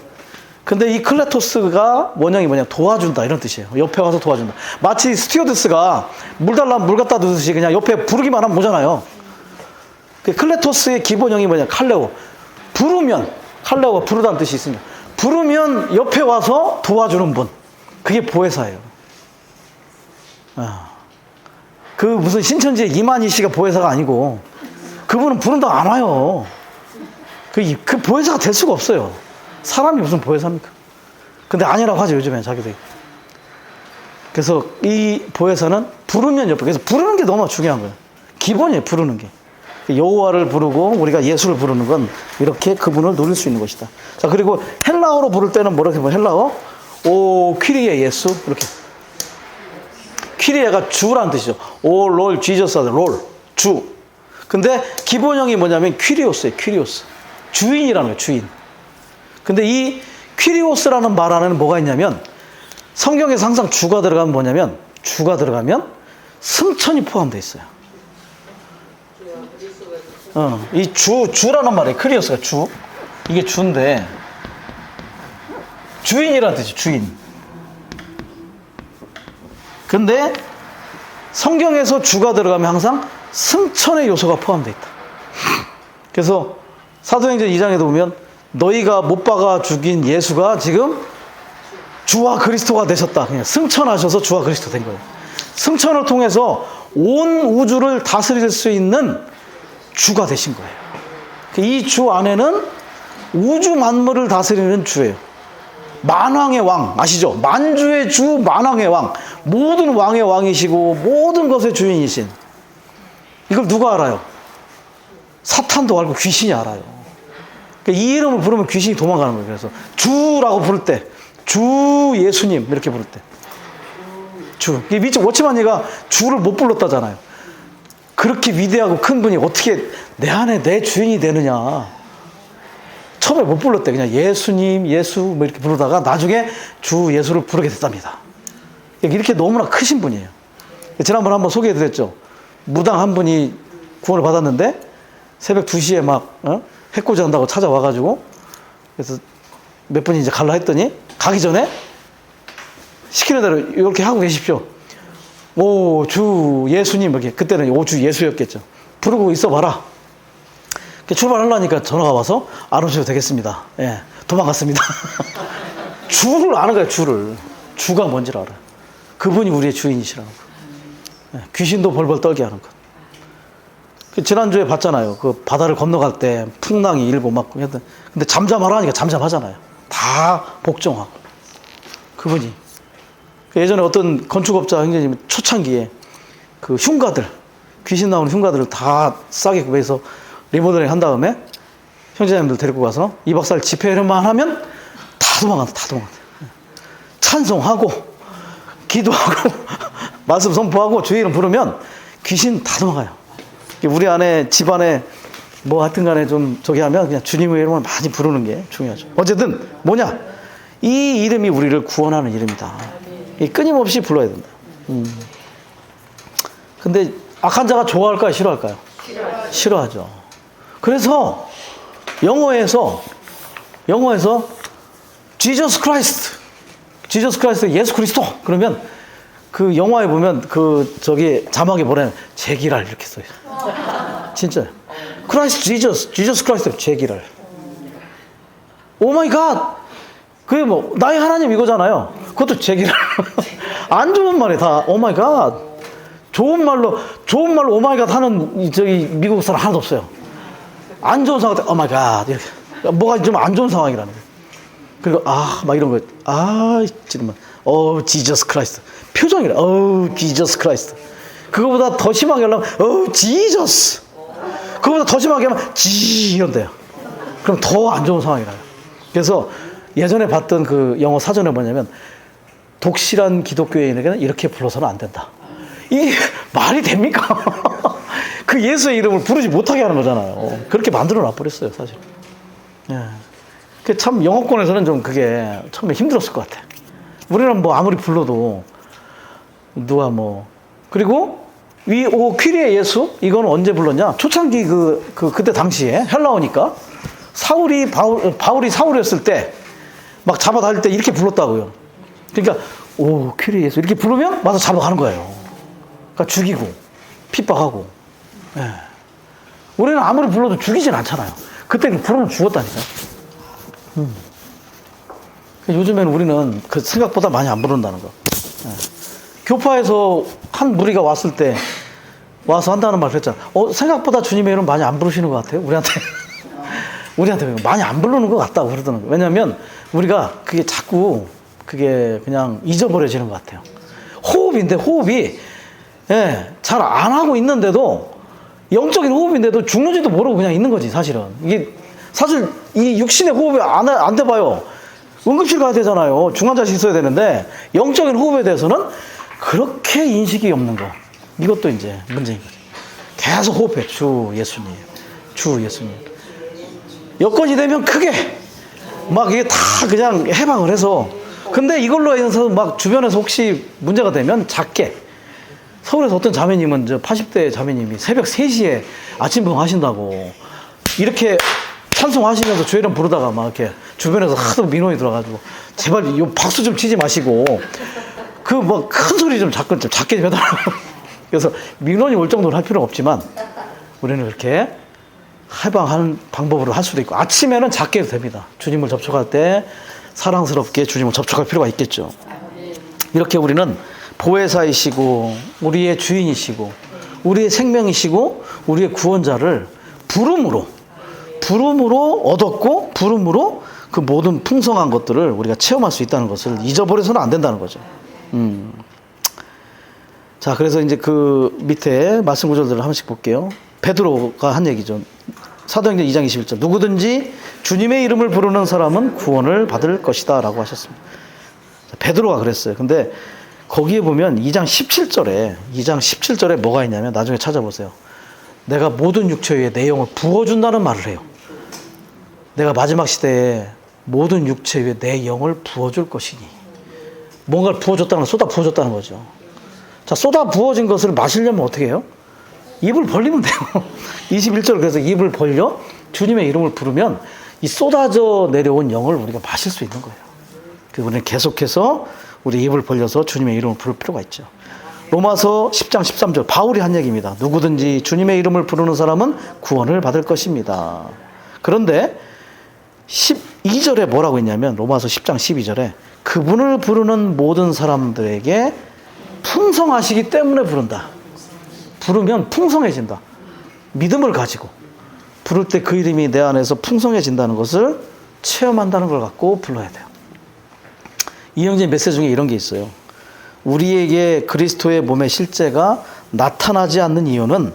근데 이 클레토스가 원형이 도와준다 이런 뜻이에요. 옆에 와서 도와준다. 마치 스튜어디스가 물 달라면 물 갖다 두듯이 그냥 옆에 부르기만 하면 오잖아요. 클레토스의 기본형이 칼레오. 부르면, 칼레오가 부르다는 뜻이 있습니다. 부르면 옆에 와서 도와주는 분. 그게 보혜사예요. 그 무슨 신천지의 이만희 씨가 보혜사가 아니고, 그분은 부른다고 안 와요. 그 보혜사가 될 수가 없어요. 사람이 무슨 보혜사입니까? 근데 아니라고 하죠, 요즘에 자기들이. 그래서 이 보혜사는 부르면 옆에. 그래서 부르는 게 너무 중요한 거예요. 기본이에요, 부르는 게. 여호와를 부르고 우리가 예수를 부르는 건 이렇게 그분을 누릴 수 있는 것이다. 자, 그리고 헬라어로 부를 때는 뭐라고 해요? 헬라어? 오 퀴리에 예수. 이렇게. 퀴리에가 주라는 뜻이죠. 오 롤 지저스 롤 주. 근데 기본형이 뭐냐면 퀴리오스예요. 퀴리오스. 주인이라는 거예요. 주인. 근데 이 퀴리오스라는 말 안에는 뭐가 있냐면, 성경에서 항상 주가 들어가면 뭐냐면, 주가 들어가면 승천이 포함되어 있어요. 이 주라는 말이에요. 퀴리오스가 주. 이게 주인데, 주인이라는 뜻이에요. 주인. 근데 성경에서 주가 들어가면 항상 승천의 요소가 포함되어 있다. 그래서 사도행전 2장에도 보면 너희가 못 박아 죽인 예수가 지금 주와 그리스도가 되셨다. 그냥 승천하셔서 주와 그리스도 된 거예요. 승천을 통해서 온 우주를 다스릴 수 있는 주가 되신 거예요. 이 주 안에는 우주 만물을 다스리는 주예요. 만왕의 왕 아시죠? 만주의 주, 만왕의 왕. 모든 왕의 왕이시고 모든 것의 주인이신. 이걸 누가 알아요? 사탄도 알고 귀신이 알아요. 이 이름을 부르면 귀신이 도망가는 거예요. 그래서 주라고 부를 때, 주 예수님 이렇게 부를 때, 주. 미치 워치만이가 주를 못 불렀다잖아요. 그렇게 위대하고 큰 분이 어떻게 내 안에 내 주인이 되느냐. 처음에 못 불렀대. 그냥 예수님, 예수 뭐 이렇게 부르다가 나중에 주 예수를 부르게 됐답니다. 이렇게 너무나 크신 분이에요. 지난번에 한번 소개해드렸죠. 무당 한 분이 구원을 받았는데 새벽 2시에 막 해코지 한다고 찾아와가지고, 그래서 몇 분이 이제 갈라 했더니 가기 전에 시키는 대로 이렇게 하고 계십시오. 오 주 예수님 이렇게. 그때는 오 주 예수였겠죠. 부르고 있어봐라. 출발하려니까 전화가 와서 안 오셔도 되겠습니다. 예, 도망갔습니다. 주를 아는 거예요. 주가 뭔지를 알아요. 그분이 우리의 주인이시라는 거. 예, 귀신도 벌벌 떨게 하는 것. 지난주에 봤잖아요. 그 바다를 건너갈 때 풍랑이 일고 막 했던. 근데 잠잠하라 하니까 잠잠하잖아요. 다 복종하고. 그분이. 예전에 어떤 건축업자 형제님이 초창기에 그 흉가들, 귀신 나오는 흉가들을 다 싸게 구해서 리모델링 한 다음에 형제자님들 데리고 가서 2박 4일 집회만 하면 다 도망간다, 다 도망간다. 찬송하고, 기도하고, 말씀 선포하고, 주의 이름 부르면 귀신 다 도망가요. 우리 안에, 집안에, 뭐 하여튼 간에 좀 저기 하면 그냥 주님의 이름을 많이 부르는 게 중요하죠. 어쨌든 뭐냐? 이 이름이 우리를 구원하는 이름이다. 끊임없이 불러야 된다. 근데 악한 자가 좋아할까요? 싫어할까요? 싫어하죠. 그래서 영어에서 Jesus Christ, 예수 그리스도 그러면 그 영화에 보면 그 저기 자막에 뭐냐면 제기랄 이렇게 써요. 진짜. Christ Jesus Christ 제기랄. 오 마이 갓. 그게 뭐 나의 하나님 이거잖아요. 그것도 제기랄. 안 좋은 말이 다 오 마이 갓. 좋은 말로 오 마이 갓 하는 저기 미국 사람 하나도 없어요. 안 좋은 상황 때 오 마이 갓 이렇게. 뭐가 좀 안 좋은 상황이라는 거예요. 그리고 막 이런 거 지금 지저스 크라이스트 표정이라 지저스 크라이스트 그거보다 더 심하게 하려면 지저스 그거보다 더 심하게 하면 이런데요. 그럼 더 안 좋은 상황이 나요. 그래서 예전에 봤던 그 영어 사전에 뭐냐면 독실한 기독교인에게는 이렇게 불러서는 안 된다. 이게 말이 됩니까? 그 예수의 이름을 부르지 못하게 하는 거잖아요. 그렇게 만들어 놔버렸어요 사실. 예. 참 영어권에서는 좀 그게 처음에 힘들었을 것 같아. 우리는 뭐 아무리 불러도 누가 뭐 그리고 퀴리의 예수 이건 언제 불렀냐? 초창기 그때 당시에 헬라어니까 바울이 사울이었을 때 막 잡아다닐 때 이렇게 불렀다고요. 그러니까 퀴리의 예수 이렇게 부르면 와서 잡아가는 거예요. 그러니까 죽이고 핍박하고. 예. 우리는 아무리 불러도 죽이진 않잖아요. 그때는 부르면 죽었다니까요. 요즘에는 우리는 그 생각보다 많이 안 부른다는 거. 예. 교파에서 한 무리가 왔을 때 와서 한다는 말 그랬잖아. 생각보다 주님의 이름 많이 안 부르시는 것 같아요. 우리한테 많이 안 부르는 것 같다고 그러더라는 거예요. 왜냐하면 우리가 그게 자꾸 그게 그냥 잊어버려지는 것 같아요. 호흡이 잘 안 하고 있는데도 영적인 호흡인데도 죽는지도 모르고 그냥 있는 거지 사실은. 이게 사실 이 육신의 호흡이 안 돼봐요. 응급실 가야 되잖아요. 중환자실 있어야 되는데 영적인 호흡에 대해서는 그렇게 인식이 없는 거. 이것도 이제 문제인 거죠. 계속 호흡해. 주 예수님. 여건이 되면 크게 막 이게 다 그냥 해방을 해서 근데 이걸로 해서 막 주변에서 혹시 문제가 되면 작게 서울에서 어떤 자매님은 80대 자매님이 새벽 3시에 아침부흥 하신다고 이렇게 찬송하시면서 주의 이름 부르다가 막 이렇게 주변에서 하도 민원이 들어가지고 제발 이 박수 좀 치지 마시고 그 뭐 큰 소리 좀 작게 좀 해달라고. 그래서 민원이 올 정도로 할 필요는 없지만 우리는 그렇게 해방하는 방법으로 할 수도 있고 아침에는 작게 해도 됩니다. 주님을 접촉할 때 사랑스럽게 주님을 접촉할 필요가 있겠죠. 이렇게 우리는 보혜사이시고 우리의 주인이시고 우리의 생명이시고 우리의 구원자를 부름으로 얻었고 부름으로 그 모든 풍성한 것들을 우리가 체험할 수 있다는 것을 잊어버려서는 안 된다는 거죠. 자, 그래서 이제 그 밑에 말씀 구절들을 한 번씩 볼게요. 베드로가 한 얘기죠. 사도행전 2장 21절 누구든지 주님의 이름을 부르는 사람은 구원을 받을 것이다 라고 하셨습니다. 베드로가 그랬어요. 근데 거기에 보면 2장 17절에 뭐가 있냐면 나중에 찾아보세요. 내가 모든 육체 위에 내 영을 부어준다는 말을 해요. 내가 마지막 시대에 모든 육체 위에 내 영을 부어줄 것이니 뭔가를 부어줬다는 건 쏟아 부어줬다는 거죠. 자, 쏟아 부어진 것을 마시려면 어떻게 해요? 입을 벌리면 돼요. 21절 그래서 입을 벌려 주님의 이름을 부르면 이 쏟아져 내려온 영을 우리가 마실 수 있는 거예요. 그래서 우리는 계속해서 우리 입을 벌려서 주님의 이름을 부를 필요가 있죠. 로마서 10장 13절 바울이 한 얘기입니다. 누구든지 주님의 이름을 부르는 사람은 구원을 받을 것입니다. 그런데 12절에 뭐라고 했냐면 로마서 10장 12절에 그분을 부르는 모든 사람들에게 풍성하시기 때문에 부른다. 부르면 풍성해진다. 믿음을 가지고 부를 때 그 이름이 내 안에서 풍성해진다는 것을 체험한다는 걸 갖고 불러야 돼요. 이영진 메시지 중에 이런 게 있어요. 우리에게 그리스도의 몸의 실제가 나타나지 않는 이유는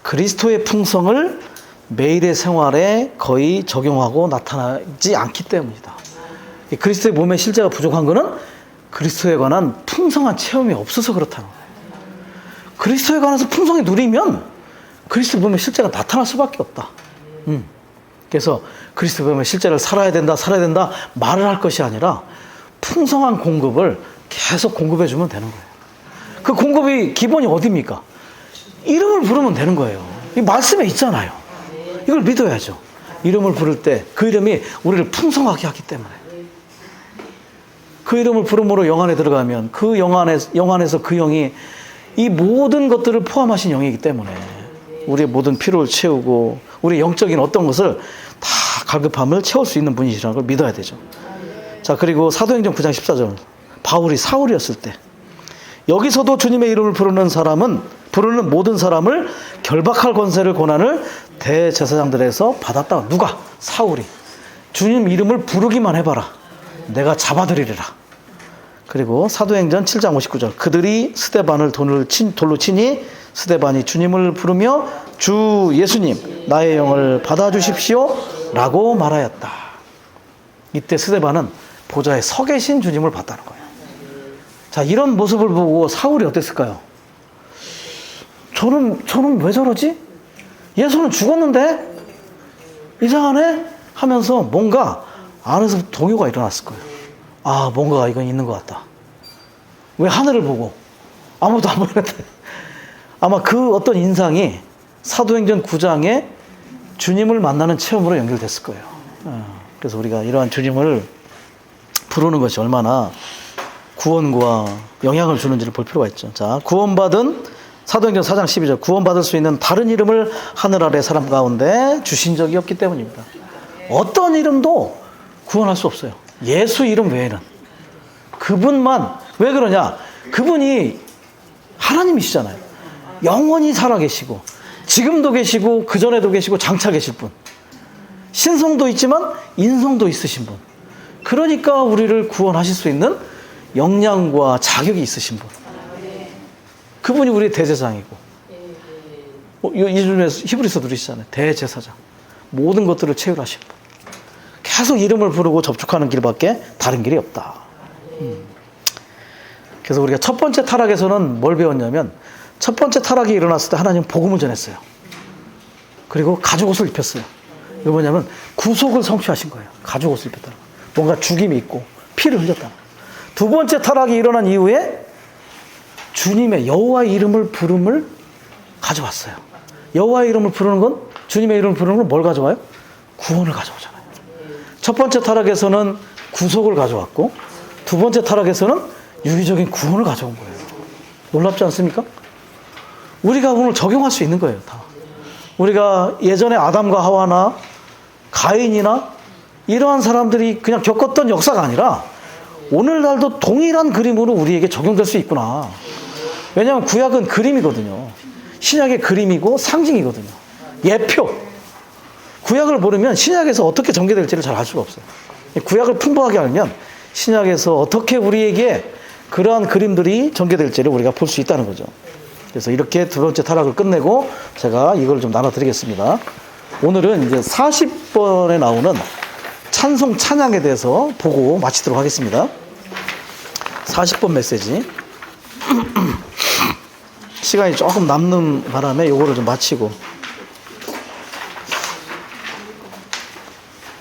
그리스도의 풍성을 매일의 생활에 거의 적용하고 나타나지 않기 때문이다. 그리스도의 몸의 실제가 부족한 것은 그리스도에 관한 풍성한 체험이 없어서 그렇다는 거예요. 그리스도에 관해서 풍성히 누리면 그리스도의 몸의 실제가 나타날 수밖에 없다. 그래서 그리스도의 몸의 실제를 살아야 된다 말을 할 것이 아니라 풍성한 공급을 계속 공급해 주면 되는 거예요. 그 공급이 기본이 어디입니까? 이름을 부르면 되는 거예요. 이 말씀에 있잖아요. 이걸 믿어야죠. 이름을 부를 때 그 이름이 우리를 풍성하게 하기 때문에. 그 이름을 부름으로 영 안에 들어가면 그 영 안에서 그 영이 이 모든 것들을 포함하신 영이기 때문에 우리의 모든 필요를 채우고 우리의 영적인 어떤 것을 다 갈급함을 채울 수 있는 분이시라는 걸 믿어야 되죠. 자, 그리고 사도행전 9장 14절 바울이 사울이었을 때 여기서도 주님의 이름을 부르는 모든 사람을 결박할 권세를 고난을 대제사장들에서 받았다. 누가? 사울이. 주님 이름을 부르기만 해봐라. 내가 잡아들이리라. 그리고 사도행전 7장 59절 그들이 스데반을 돌로 치니 스데반이 주님을 부르며 주 예수님 나의 영을 받아주십시오 라고 말하였다. 이때 스데반은 보좌에 서 계신 주님을 봤다는 거예요. 자, 이런 모습을 보고 사울이 어땠을까요? 저는 왜 저러지? 예수는 죽었는데 이상하네 하면서 뭔가 안에서 동요가 일어났을 거예요. 아, 뭔가 이건 있는 것 같다. 왜 하늘을 보고 아무도 안 보이는데 아마 그 어떤 인상이 사도행전 9장에 주님을 만나는 체험으로 연결됐을 거예요. 그래서 우리가 이러한 주님을 부르는 것이 얼마나 구원과 영향을 주는지를 볼 필요가 있죠. 자, 구원받은 사도행전 4장 12절 구원받을 수 있는 다른 이름을 하늘 아래 사람 가운데 주신 적이 없기 때문입니다. 어떤 이름도 구원할 수 없어요. 예수 이름 외에는. 그분만. 왜 그러냐? 그분이 하나님이시잖아요. 영원히 살아계시고 지금도 계시고 그전에도 계시고 장차 계실 분. 신성도 있지만 인성도 있으신 분. 그러니까 우리를 구원하실 수 있는 역량과 자격이 있으신 분. 그분이 우리의 대제사장이고 이 중에서 히브리서 들으시잖아요. 대제사장. 모든 것들을 체휼하신 분. 계속 이름을 부르고 접촉하는 길밖에 다른 길이 없다. 그래서 우리가 첫 번째 타락에서는 뭘 배웠냐면 첫 번째 타락이 일어났을 때 하나님은 복음을 전했어요. 그리고 가죽옷을 입혔어요. 이거 뭐냐면 구속을 성취하신 거예요. 가죽옷을 입혔다는 거예요. 뭔가 죽임이 있고 피를 흘렸다는 거예요. 두 번째 타락이 일어난 이후에 주님의 여호와의 이름을 부름을 가져왔어요. 여호와의 이름을 부르는 건 주님의 이름을 부르는 건 뭘 가져와요? 구원을 가져오잖아요. 첫 번째 타락에서는 구속을 가져왔고 두 번째 타락에서는 유기적인 구원을 가져온 거예요. 놀랍지 않습니까? 우리가 오늘 적용할 수 있는 거예요. 다. 우리가 예전에 아담과 하와나 가인이나 이러한 사람들이 그냥 겪었던 역사가 아니라 오늘날도 동일한 그림으로 우리에게 적용될 수 있구나. 왜냐하면 구약은 그림이거든요. 신약의 그림이고 상징이거든요. 예표. 구약을 모르면 신약에서 어떻게 전개될지를 잘 알 수가 없어요. 구약을 풍부하게 알면 신약에서 어떻게 우리에게 그러한 그림들이 전개될지를 우리가 볼 수 있다는 거죠. 그래서 이렇게 두 번째 타락을 끝내고 제가 이걸 좀 나눠드리겠습니다. 오늘은 이제 40번에 나오는 찬송 찬양에 대해서 보고 마치도록 하겠습니다. 40번 메시지. 시간이 조금 남는 바람에 요거를 좀 마치고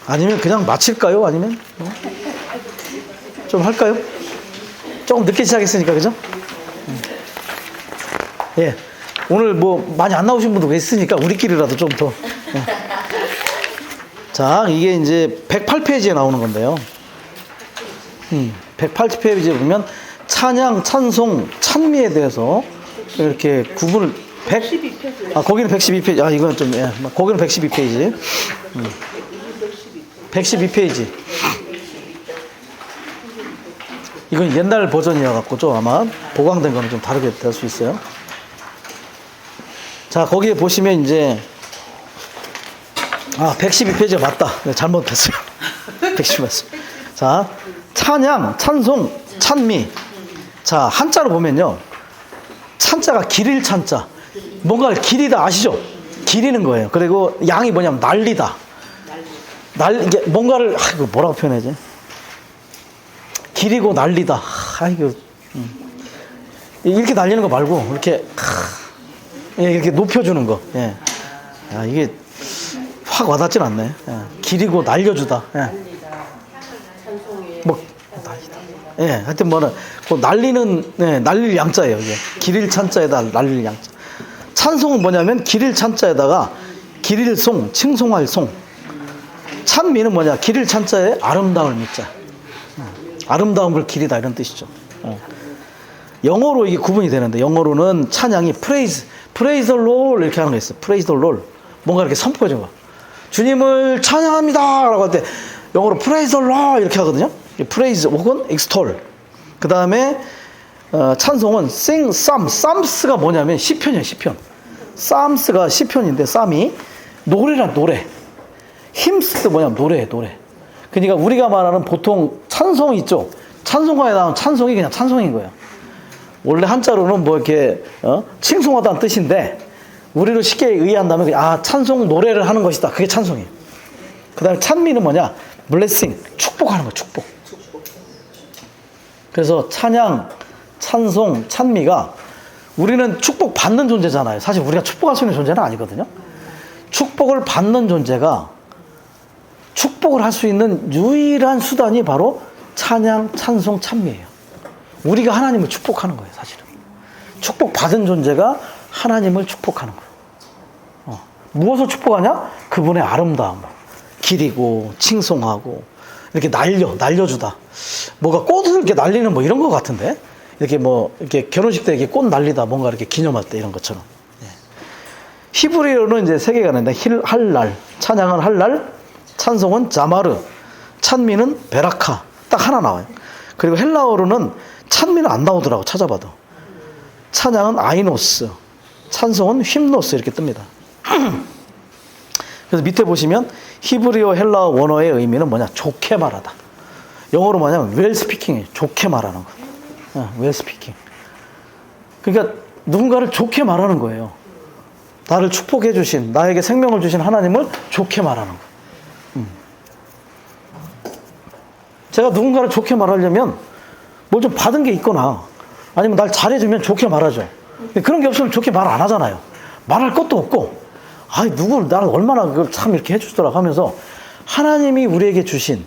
아니면 그냥 마칠까요? 아니면 좀 할까요? 조금 늦게 시작했으니까 그죠? 예. 오늘 뭐 많이 안 나오신 분도 있으니까 우리끼리라도 좀 더. 예. 자, 이게 이제 108페이지에 나오는 건데요. 108페이지에 보면 찬양, 찬송, 찬미에 대해서 이렇게 구분을 112페이지. 아, 거기는 112페이지. 아, 이건 좀 예. 거기는 112페이지. 112페이지. 이건 옛날 버전이어 갖고 좀 아마 보강된 거는 좀 다르게 될 수 있어요. 자, 거기에 보시면 이제 112페이지가 맞다. 네, 잘못했어요. 112페이지. 자, 찬양, 찬송, 찬미. 자, 한자로 보면요. 찬자가 기릴 찬자. 뭔가를 기리다 아시죠? 기리는 거예요. 그리고 양이 뭐냐면 날리다. 이게 뭔가를, 이거 뭐라고 표현하지? 기리고 날리다. 이거, 이렇게 날리는 거 말고, 이렇게, 이렇게 높여주는 거. 예. 야, 이게 확 와닿진 않네. 예. 기리고 날려주다. 예. 뭐, 날리다. 예. 하여튼 뭐는, 그 날리는, 예, 날릴 양자예요. 이게. 기릴 찬자에다 날릴 양자. 찬송은 뭐냐면, 기릴 찬자에다가 기릴 송, 칭송할 송. 찬미는 뭐냐? 기릴 찬자에 아름다움을 믿자. 아름다움을 기리다 이런 뜻이죠. 영어로 이게 구분이 되는데, 영어로는 찬양이 praise the Lord 이렇게 하는 거 있어요. praise the Lord. 뭔가 이렇게 선포해준 거. 주님을 찬양합니다 라고 할 때 영어로 praise the Lord 이렇게 하거든요. praise 혹은 extol. 그 다음에 찬송은 sing psalm. psalms가 뭐냐면 시편이에요. 시편. psalms가 시편인데 psalm이 노래란 노래. hymns도 뭐냐면 노래예요. 노래. 그러니까 우리가 말하는 보통 찬송이 있죠. 찬송가에 나온 찬송이 그냥 찬송인 거예요. 원래 한자로는 뭐 이렇게 칭송하다는 뜻인데 우리로 쉽게 이해한다면 찬송 노래를 하는 것이다. 그게 찬송이에요. 그 다음에 찬미는 뭐냐? 블레싱, 축복하는 거, 축복. 그래서 찬양, 찬송, 찬미가 우리는 축복 받는 존재잖아요. 사실 우리가 축복할 수 있는 존재는 아니거든요. 축복을 받는 존재가 축복을 할 수 있는 유일한 수단이 바로 찬양, 찬송, 찬미예요. 우리가 하나님을 축복하는 거예요, 사실은. 축복받은 존재가 하나님을 축복하는 거예요. 무엇을 축복하냐? 그분의 아름다움. 기리고, 칭송하고, 이렇게 날려주다. 뭐가 꽃을 이렇게 날리는 뭐 이런 거 같은데? 이렇게 결혼식 때 이렇게 꽃 날리다, 뭔가 이렇게 기념할 때 이런 것처럼. 예. 히브리어는 이제 세 개가 있는데, 할랄, 찬양은 할랄, 찬송은 자마르, 찬미는 베라카. 딱 하나 나와요. 그리고 헬라어로는 찬미는 안 나오더라고, 찾아봐도. 찬양은 아이노스, 찬송은 휄노스 이렇게 뜹니다. 그래서 밑에 보시면 히브리어 헬라어 원어의 의미는 뭐냐? 좋게 말하다. 영어로 뭐냐면 well speaking이에요. 좋게 말하는 거. well speaking. 그러니까 누군가를 좋게 말하는 거예요. 나를 축복해 주신, 나에게 생명을 주신 하나님을 좋게 말하는 거. 제가 누군가를 좋게 말하려면 뭘 좀 받은 게 있거나 아니면 날 잘해주면 좋게 말하죠. 그런 게 없으면 좋게 말 안 하잖아요. 말할 것도 없고, 누구를 나를 얼마나 참 이렇게 해주더라 하면서 하나님이 우리에게 주신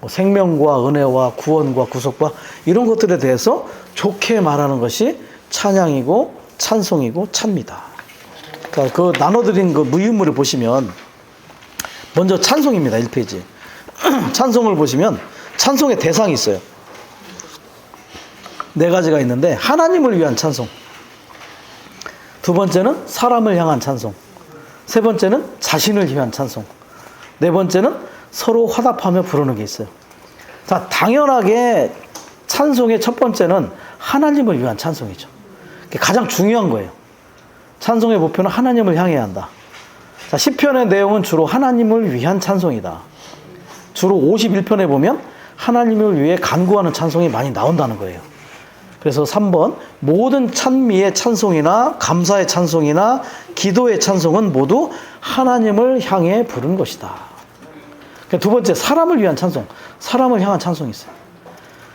생명과 은혜와 구원과 구속과 이런 것들에 대해서 좋게 말하는 것이 찬양이고 찬송이고 찬미다. 그러니까 그 나눠드린 그 무유물을 보시면 먼저 찬송입니다. 1페이지. 찬송을 보시면 찬송의 대상이 있어요. 4가지가 있는데 하나님을 위한 찬송, 두 번째는 사람을 향한 찬송, 세 번째는 자신을 위한 찬송, 네 번째는 서로 화답하며 부르는 게 있어요. 자, 당연하게 찬송의 첫 번째는 하나님을 위한 찬송이죠. 그게 가장 중요한 거예요. 찬송의 목표는 하나님을 향해야 한다. 자, 시편의 내용은 주로 하나님을 위한 찬송이다. 주로 51편에 보면 하나님을 위해 간구하는 찬송이 많이 나온다는 거예요. 그래서 3번, 모든 찬미의 찬송이나 감사의 찬송이나 기도의 찬송은 모두 하나님을 향해 부른 것이다. 두 번째, 사람을 위한 찬송, 사람을 향한 찬송이 있어요.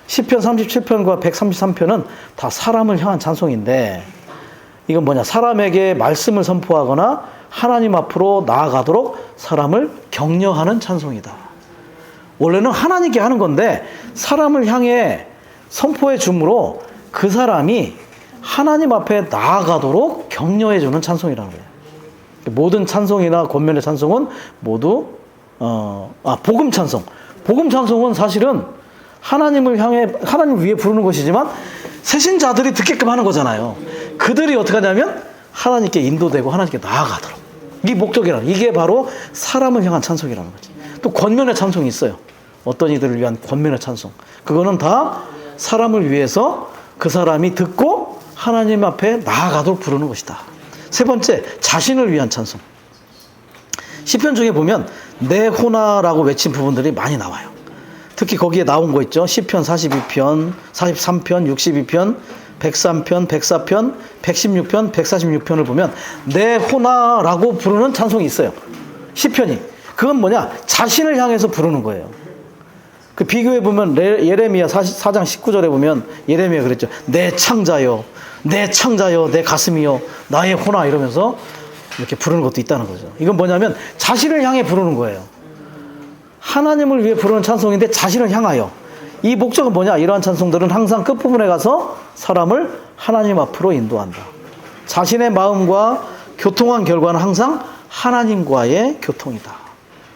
시편 37편과 133편은 다 사람을 향한 찬송인데, 이건 뭐냐? 사람에게 말씀을 선포하거나 하나님 앞으로 나아가도록 사람을 격려하는 찬송이다. 원래는 하나님께 하는 건데 사람을 향해 선포해 줌으로 그 사람이 하나님 앞에 나아가도록 격려해 주는 찬송이라는 거예요. 모든 찬송이나 권면의 찬송은 모두 복음 찬송. 복음 찬송은 사실은 하나님을 향해, 하나님 위해 부르는 것이지만 새신자들이 듣게끔 하는 거잖아요. 그들이 어떻게 하냐면 하나님께 인도되고 하나님께 나아가도록. 이게 목적이라는, 이게 바로 사람을 향한 찬송이라는 거지. 또 권면의 찬송이 있어요. 어떤 이들을 위한 권면의 찬송. 그거는 다 사람을 위해서 그 사람이 듣고 하나님 앞에 나아가도록 부르는 것이다. 세 번째, 자신을 위한 찬송. 시편 중에 보면 내 호나라고 외친 부분들이 많이 나와요. 특히 거기에 나온 거 있죠. 시편 42편, 43편, 62편, 103편, 104편, 116편, 146편을 보면 내 호나라고 부르는 찬송이 있어요. 시편이. 그건 뭐냐? 자신을 향해서 부르는 거예요. 그 비교해 보면 예레미야 4장 19절에 보면 예레미야 그랬죠. 내 창자여, 내 창자여, 내 가슴이여, 나의 호나 이러면서 이렇게 부르는 것도 있다는 거죠. 이건 뭐냐면 자신을 향해 부르는 거예요. 하나님을 위해 부르는 찬송인데 자신을 향하여. 이 목적은 뭐냐? 이러한 찬송들은 항상 끝부분에 가서 사람을 하나님 앞으로 인도한다. 자신의 마음과 교통한 결과는 항상 하나님과의 교통이다.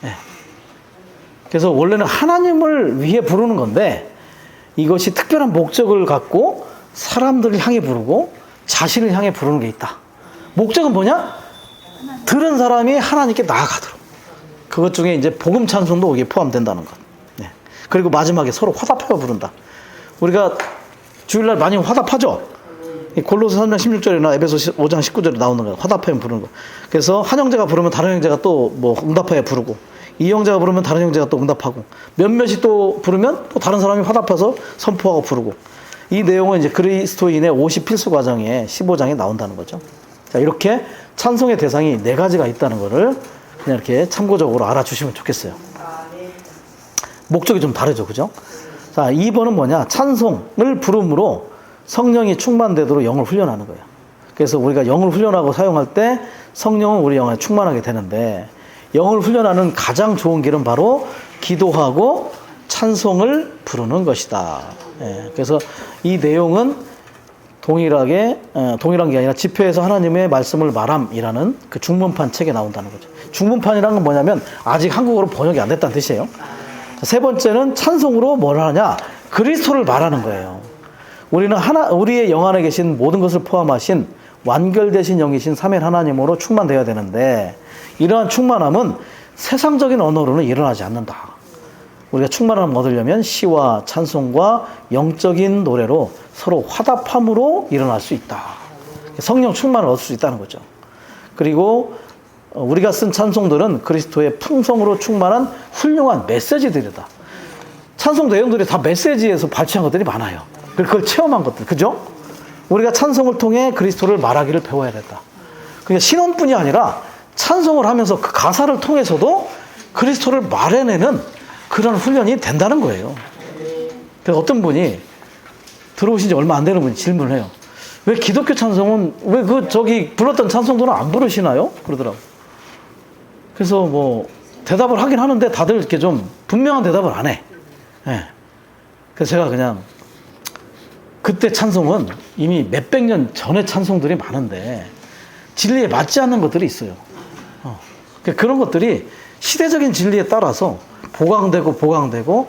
네. 그래서 원래는 하나님을 위해 부르는 건데 이것이 특별한 목적을 갖고 사람들을 향해 부르고 자신을 향해 부르는 게 있다. 목적은 뭐냐? 들은 사람이 하나님께 나아가도록. 그것 중에 이제 복음 찬송도 거기에 포함된다는 것. 네. 그리고 마지막에 서로 화답하여 부른다. 우리가 주일날 많이 화답하죠? 골로새 3장 16절이나 에베소 5장 19절에 나오는 거예요. 화답하여 부르는 거. 그래서 한 형제가 부르면 다른 형제가 또 뭐 응답하여 부르고, 이 형제가 부르면 다른 형제가 또 응답하고, 몇몇이 또 부르면 또 다른 사람이 화답해서 선포하고 부르고. 이 내용은 이제 그리스도인의 50 필수 과정에 15장에 나온다는 거죠. 자, 이렇게 찬송의 대상이 4가지가 있다는 거를 그냥 이렇게 참고적으로 알아주시면 좋겠어요. 목적이 좀 다르죠, 그죠? 자, 2번은 뭐냐? 찬송을 부름으로 성령이 충만되도록 영을 훈련하는 거예요. 그래서 우리가 영을 훈련하고 사용할 때 성령은 우리 영에 충만하게 되는데, 영을 훈련하는 가장 좋은 길은 바로 기도하고 찬송을 부르는 것이다. 예, 그래서 이 내용은 동일한 게 아니라 집회에서 하나님의 말씀을 말함이라는 그 중문판 책에 나온다는 거죠. 중문판이라는 건 뭐냐면 아직 한국어로 번역이 안 됐다는 뜻이에요. 세 번째는 찬송으로 뭘 하냐? 그리스도를 말하는 거예요. 우리는 우리의 영 안에 계신 모든 것을 포함하신 완결되신 영이신 삼위 하나님으로 충만되어야 되는데, 이러한 충만함은 세상적인 언어로는 일어나지 않는다. 우리가 충만함을 얻으려면 시와 찬송과 영적인 노래로 서로 화답함으로 일어날 수 있다. 성령 충만을 얻을 수 있다는 거죠. 그리고 우리가 쓴 찬송들은 그리스도의 풍성으로 충만한 훌륭한 메시지들이다. 찬송 내용들이 다 메시지에서 발췌한 것들이 많아요. 그걸 체험한 것들, 그죠? 우리가 찬송을 통해 그리스도를 말하기를 배워야 된다. 그러니까 신원뿐이 아니라 찬송을 하면서 그 가사를 통해서도 그리스도를 말해내는 그런 훈련이 된다는 거예요. 그래서 어떤 분이 들어오신 지 얼마 안 되는 분이 질문을 해요. 왜 기독교 찬송은 왜 저기 불렀던 찬송들은 안 부르시나요? 그러더라고요. 그래서 뭐 대답을 하긴 하는데 다들 이렇게 좀 분명한 대답을 안 해. 네. 그래서 제가 그냥 그때 찬송은 이미 몇백 년 전의 찬송들이 많은데 진리에 맞지 않는 것들이 있어요. 그런 것들이 시대적인 진리에 따라서 보강되고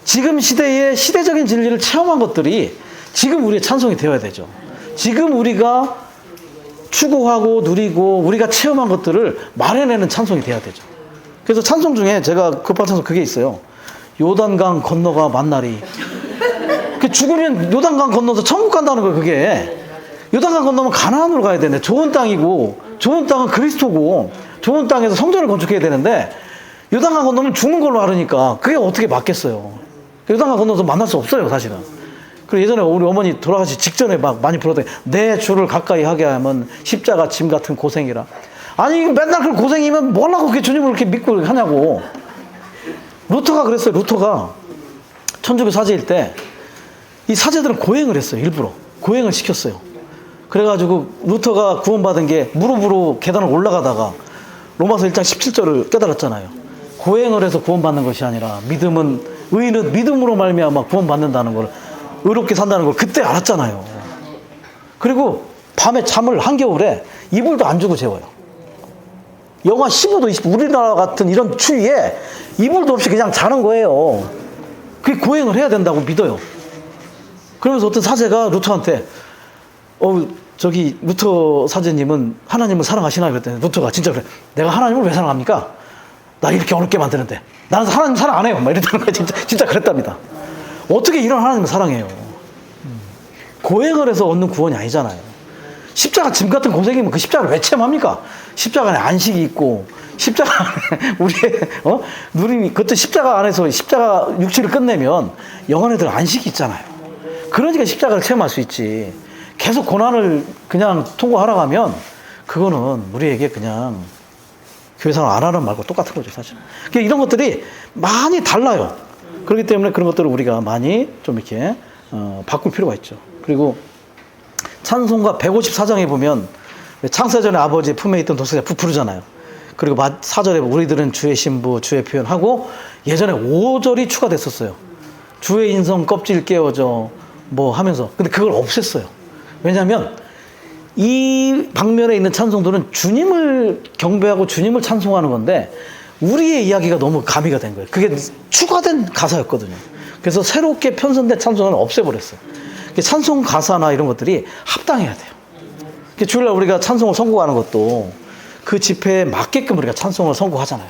지금 시대의 시대적인 진리를 체험한 것들이 지금 우리의 찬송이 되어야 되죠. 지금 우리가 추구하고 누리고 우리가 체험한 것들을 말해내는 찬송이 돼야 되죠. 그래서 찬송 중에 제가 급한 찬송 그게 있어요. 요단강 건너가 만나리. 죽으면 요단강 건너서 천국 간다는 거예요. 그게 요단강 건너면 가나안으로 가야 되는데, 좋은 땅이고 좋은 땅은 그리스도고 좋은 땅에서 성전을 건축해야 되는데 요단강 건너면 죽는 걸로 알으니까 그게 어떻게 맞겠어요. 요단강 건너서 만날 수 없어요, 사실은. 그리고 예전에 우리 어머니 돌아가시 직전에 막 많이 불렀더니 내 주를 가까이 하게 하면 십자가 짐 같은 고생이라. 아니 맨날 그 고생이면 뭐라고 그렇게 주님을 그렇게 믿고 하냐고. 루터가 그랬어요. 루터가 천주교 사제일 때 이 사제들은 고행을 했어요. 일부러 고행을 시켰어요. 그래가지고 루터가 구원받은 게 무릎으로 계단을 올라가다가 로마서 1장 17절을 깨달았잖아요. 고행을 해서 구원받는 것이 아니라 의인은 믿음으로 말미암아 구원받는다는 걸, 의롭게 산다는 걸 그때 알았잖아요. 그리고 밤에 잠을 한겨울에 이불도 안 주고 재워요. 영하 15도 20도 우리나라 같은 이런 추위에 이불도 없이 그냥 자는 거예요. 그게 고행을 해야 된다고 믿어요. 그러면서 어떤 사제가 루터한테 저기 루터 사제님은 하나님을 사랑하시나 그랬더니 루터가 진짜 그래. 내가 하나님을 왜 사랑합니까? 나 이렇게 어렵게 만드는데 나는 하나님 사랑 안 해요. 막 이랬다는 거예요. 진짜 그랬답니다. 어떻게 이런 하나님을 사랑해요? 고행을 해서 얻는 구원이 아니잖아요. 십자가 짐 같은 고생이면 그 십자가를 왜 체험합니까? 십자가 안에 안식이 있고, 십자가 안에 우리의, 누림이, 그때 십자가 안에서 십자가 육체를 끝내면 영혼에들 안식이 있잖아요. 그러니까 십자가를 체험할 수 있지. 계속 고난을 그냥 통과하러 가면, 그거는 우리에게 그냥 교회 생활 안 하는 말고 똑같은 거죠, 사실. 그러니까 이런 것들이 많이 달라요. 그렇기 때문에 그런 것들을 우리가 많이 좀 이렇게, 바꿀 필요가 있죠. 그리고 찬송가 154장에 보면 창세전에 아버지 품에 있던 독사자 부풀잖아요. 그리고 4절에 우리들은 주의 신부, 주의 표현하고 예전에 5절이 추가됐었어요. 주의 인성 껍질 깨어져 뭐 하면서. 근데 그걸 없앴어요. 왜냐하면 이 방면에 있는 찬송들은 주님을 경배하고 주님을 찬송하는 건데 우리의 이야기가 너무 가미가 된 거예요. 그게 추가된 가사였거든요. 그래서 새롭게 편성된 찬송을 없애버렸어요. 찬송 가사나 이런 것들이 합당해야 돼요. 주일날 우리가 찬송을 선곡하는 것도 그 집회에 맞게끔 우리가 찬송을 선곡하잖아요.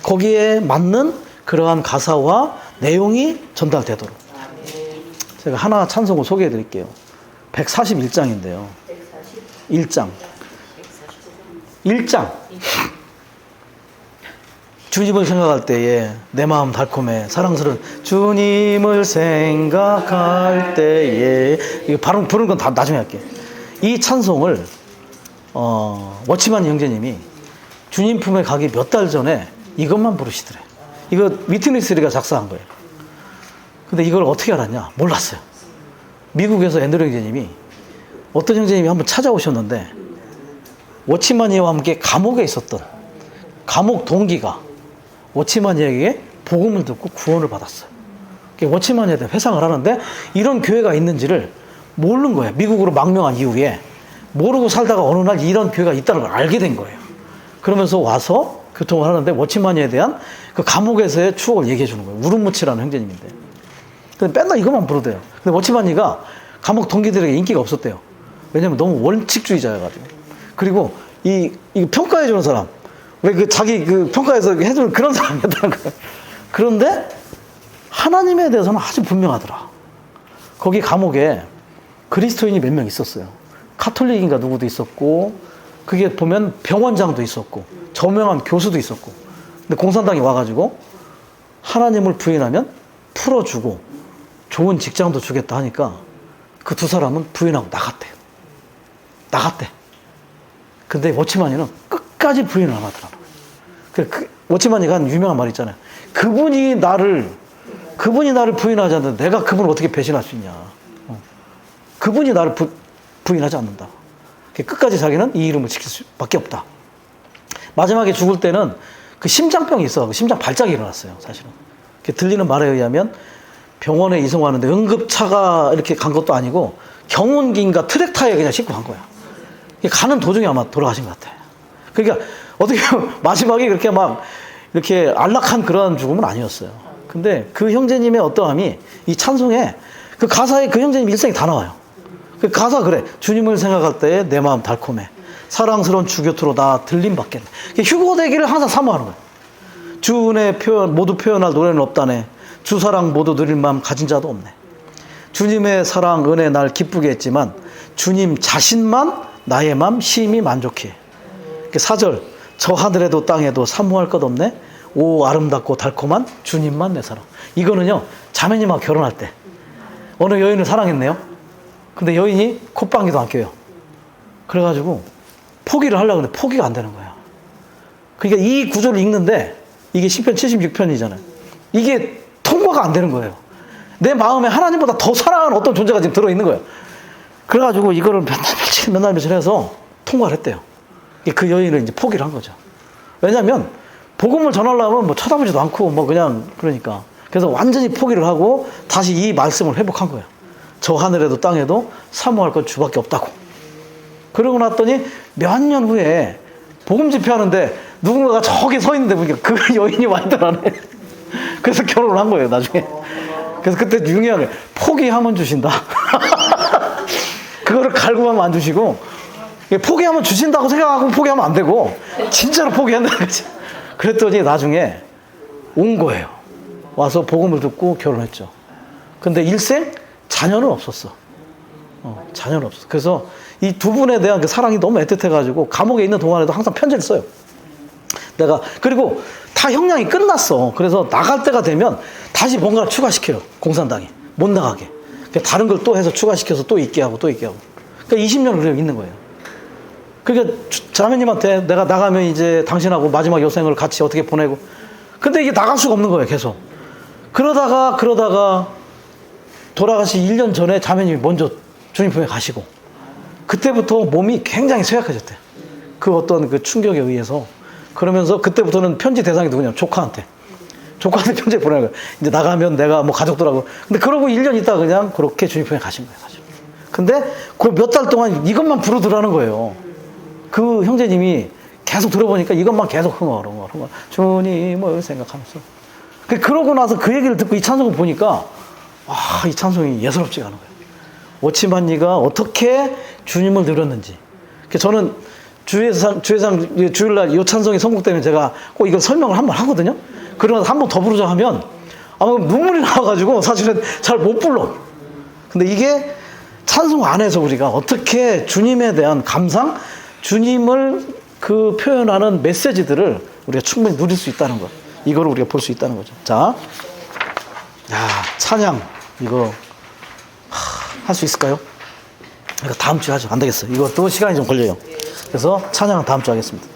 거기에 맞는 그러한 가사와 내용이 전달되도록. 제가 하나 찬송을 소개해 드릴게요. 141장인데요. 1장. 주님을 생각할 때에 내 마음 달콤해 사랑스러운 주님을 생각할 때에 이거 바로 부르는 건 다 나중에 할게요. 이 찬송을 워치만 형제님이 주님 품에 가기 몇 달 전에 이것만 부르시더래. 이거 위트니스리가 작사한 거예요. 근데 이걸 어떻게 알았냐? 몰랐어요. 미국에서 앤드류 형제님이 어떤 형제님이 한번 찾아오셨는데 워치마니와 함께 감옥에 있었던 감옥 동기가 워치마니에게 복음을 듣고 구원을 받았어요. 워치마니에 대해 회상을 하는데 이런 교회가 있는지를 모르는 거예요. 미국으로 망명한 이후에 모르고 살다가 어느 날 이런 교회가 있다는 걸 알게 된 거예요. 그러면서 와서 교통을 하는데 워치마니에 대한 그 감옥에서의 추억을 얘기해 주는 거예요. 우르무치라는 형제님인데. 근데 맨날 이것만 부르대요. 근데 워치마니가 감옥 동기들에게 인기가 없었대요. 왜냐면 너무 원칙주의자여가지고. 그리고 이 평가해 주는 사람, 왜 그 자기 그 평가에서 해주는 그런 사람이었다는 거예요. 그런데 하나님에 대해서는 아주 분명하더라. 거기 감옥에 그리스도인이 몇 명 있었어요. 카톨릭인가 누구도 있었고, 그게 보면 병원장도 있었고, 저명한 교수도 있었고. 근데 공산당이 와가지고 하나님을 부인하면 풀어주고 좋은 직장도 주겠다 하니까 그 두 사람은 부인하고 나갔대. 근데 워치마니는 끝까지 부인을 안 하더라고요. 그 워치마니가 한 유명한 말 있잖아요. 그분이 나를 부인하지 않는데 내가 그분을 어떻게 배신할 수 있냐. 그분이 나를 부인하지 않는다. 끝까지 자기는 이 이름을 지킬 수밖에 없다. 마지막에 죽을 때는 그 심장병이 있어. 심장 발작이 일어났어요, 사실은. 들리는 말에 의하면 병원에 이송하는데 응급차가 이렇게 간 것도 아니고 경운기인가 트랙타에 그냥 싣고 간 거야. 가는 도중에 아마 돌아가신 것 같아. 그러니까 어떻게 보면 마지막에 그렇게 막 이렇게 안락한 그런 죽음은 아니었어요. 근데 그 형제님의 어떠함이 이 찬송에 그 가사에 그 형제님 일생이 다 나와요. 그 가사 그래. 주님을 생각할 때에 내 마음 달콤해. 사랑스러운 주 곁으로 나 들림 받겠네. 휴고되기를 항상 사모하는 거예요. 주 은혜 모두 표현할 노래는 없다네. 주 사랑 모두 누릴 마음 가진 자도 없네. 주님의 사랑 은혜 날 기쁘게 했지만 주님 자신만 나의 마음 심히 만족해. 4절 저 하늘에도 땅에도 사모할 것 없네. 오 아름답고 달콤한 주님만 내 사랑. 이거는요 자매님하고 결혼할 때 어느 여인을 사랑했네요. 근데 여인이 콧방귀도 안 껴요. 그래가지고 포기를 하려고 하는데 포기가 안 되는 거야. 그러니까 이 구절을 읽는데 이게 시편 76편이잖아요. 이게 통과가 안 되는 거예요. 내 마음에 하나님보다 더 사랑하는 어떤 존재가 지금 들어있는 거예요. 그래가지고 이거를 맨날 며칠 해서 통과를 했대요. 그 여인을 이제 포기를 한 거죠. 왜냐면 복음을 전하려면 뭐 쳐다보지도 않고 뭐 그냥 그러니까. 그래서 완전히 포기를 하고 다시 이 말씀을 회복한 거예요. 저 하늘에도 땅에도 사모할 것 주밖에 없다고. 그러고 났더니 몇 년 후에 복음 집회하는데 누군가가 저기 서 있는데 보니까 그 여인이 와 있더라네. 그래서 결혼을 한 거예요, 나중에. 그래서 그때 중요한 게 포기하면 주신다. 그거를 갈구하면 안 주시고, 포기하면 주신다고 생각하고 포기하면 안 되고, 진짜로 포기한다는 거지. 그랬더니 나중에 온 거예요. 와서 복음을 듣고 결혼했죠. 근데 일생 자녀는 없었어. 자녀는 없어. 그래서 이 두 분에 대한 그 사랑이 너무 애틋해가지고 감옥에 있는 동안에도 항상 편지를 써요. 내가 그리고 다 형량이 끝났어. 그래서 나갈 때가 되면 다시 뭔가를 추가시켜요. 공산당에 못 나가게. 다른 걸 또 해서 추가시켜서 또 있게 하고 또 있게 하고. 그러니까 20년을 그냥 있는 거예요. 그러니까 자매님한테 내가 나가면 이제 당신하고 마지막 여생을 같이 어떻게 보내고. 근데 이게 나갈 수가 없는 거예요. 계속. 그러다가 돌아가시 1년 전에 자매님이 먼저 주님 품에 가시고 그때부터 몸이 굉장히 쇠약해졌대. 그 어떤 그 충격에 의해서. 그러면서 그때부터는 편지 대상이 누구냐면 조카한테 편지를 보내는 거예요. 이제 나가면 내가 뭐 가족들하고. 근데 그러고 1년 있다가 그냥 그렇게 주님 품에 가신 거예요, 사실. 근데 그 몇 달 동안 이것만 부르더라는 거예요. 그 형제님이 계속 들어보니까 이것만 계속 흥얼. 주님, 뭐, 생각하면서. 그러고 나서 그 얘기를 듣고 이 찬송을 보니까, 이 찬송이 예사롭지가 않은 거예요. 오치만니가 어떻게 주님을 누렸는지. 저는 주일날 이 찬송이 선곡되면 제가 꼭 이걸 설명을 한번 하거든요. 그러면서 한 번 더 부르자 하면 아마 눈물이 나와가지고 사실은 잘 못 불러. 근데 이게 찬송 안에서 우리가 어떻게 주님에 대한 감상, 주님을 그 표현하는 메시지들을 우리가 충분히 누릴 수 있다는 것. 이거를 우리가 볼 수 있다는 거죠. 자, 찬양 이거 할 수 있을까요? 이거 다음 주에 하죠. 안 되겠어요. 이것도 시간이 좀 걸려요. 그래서 찬양은 다음 주에 하겠습니다.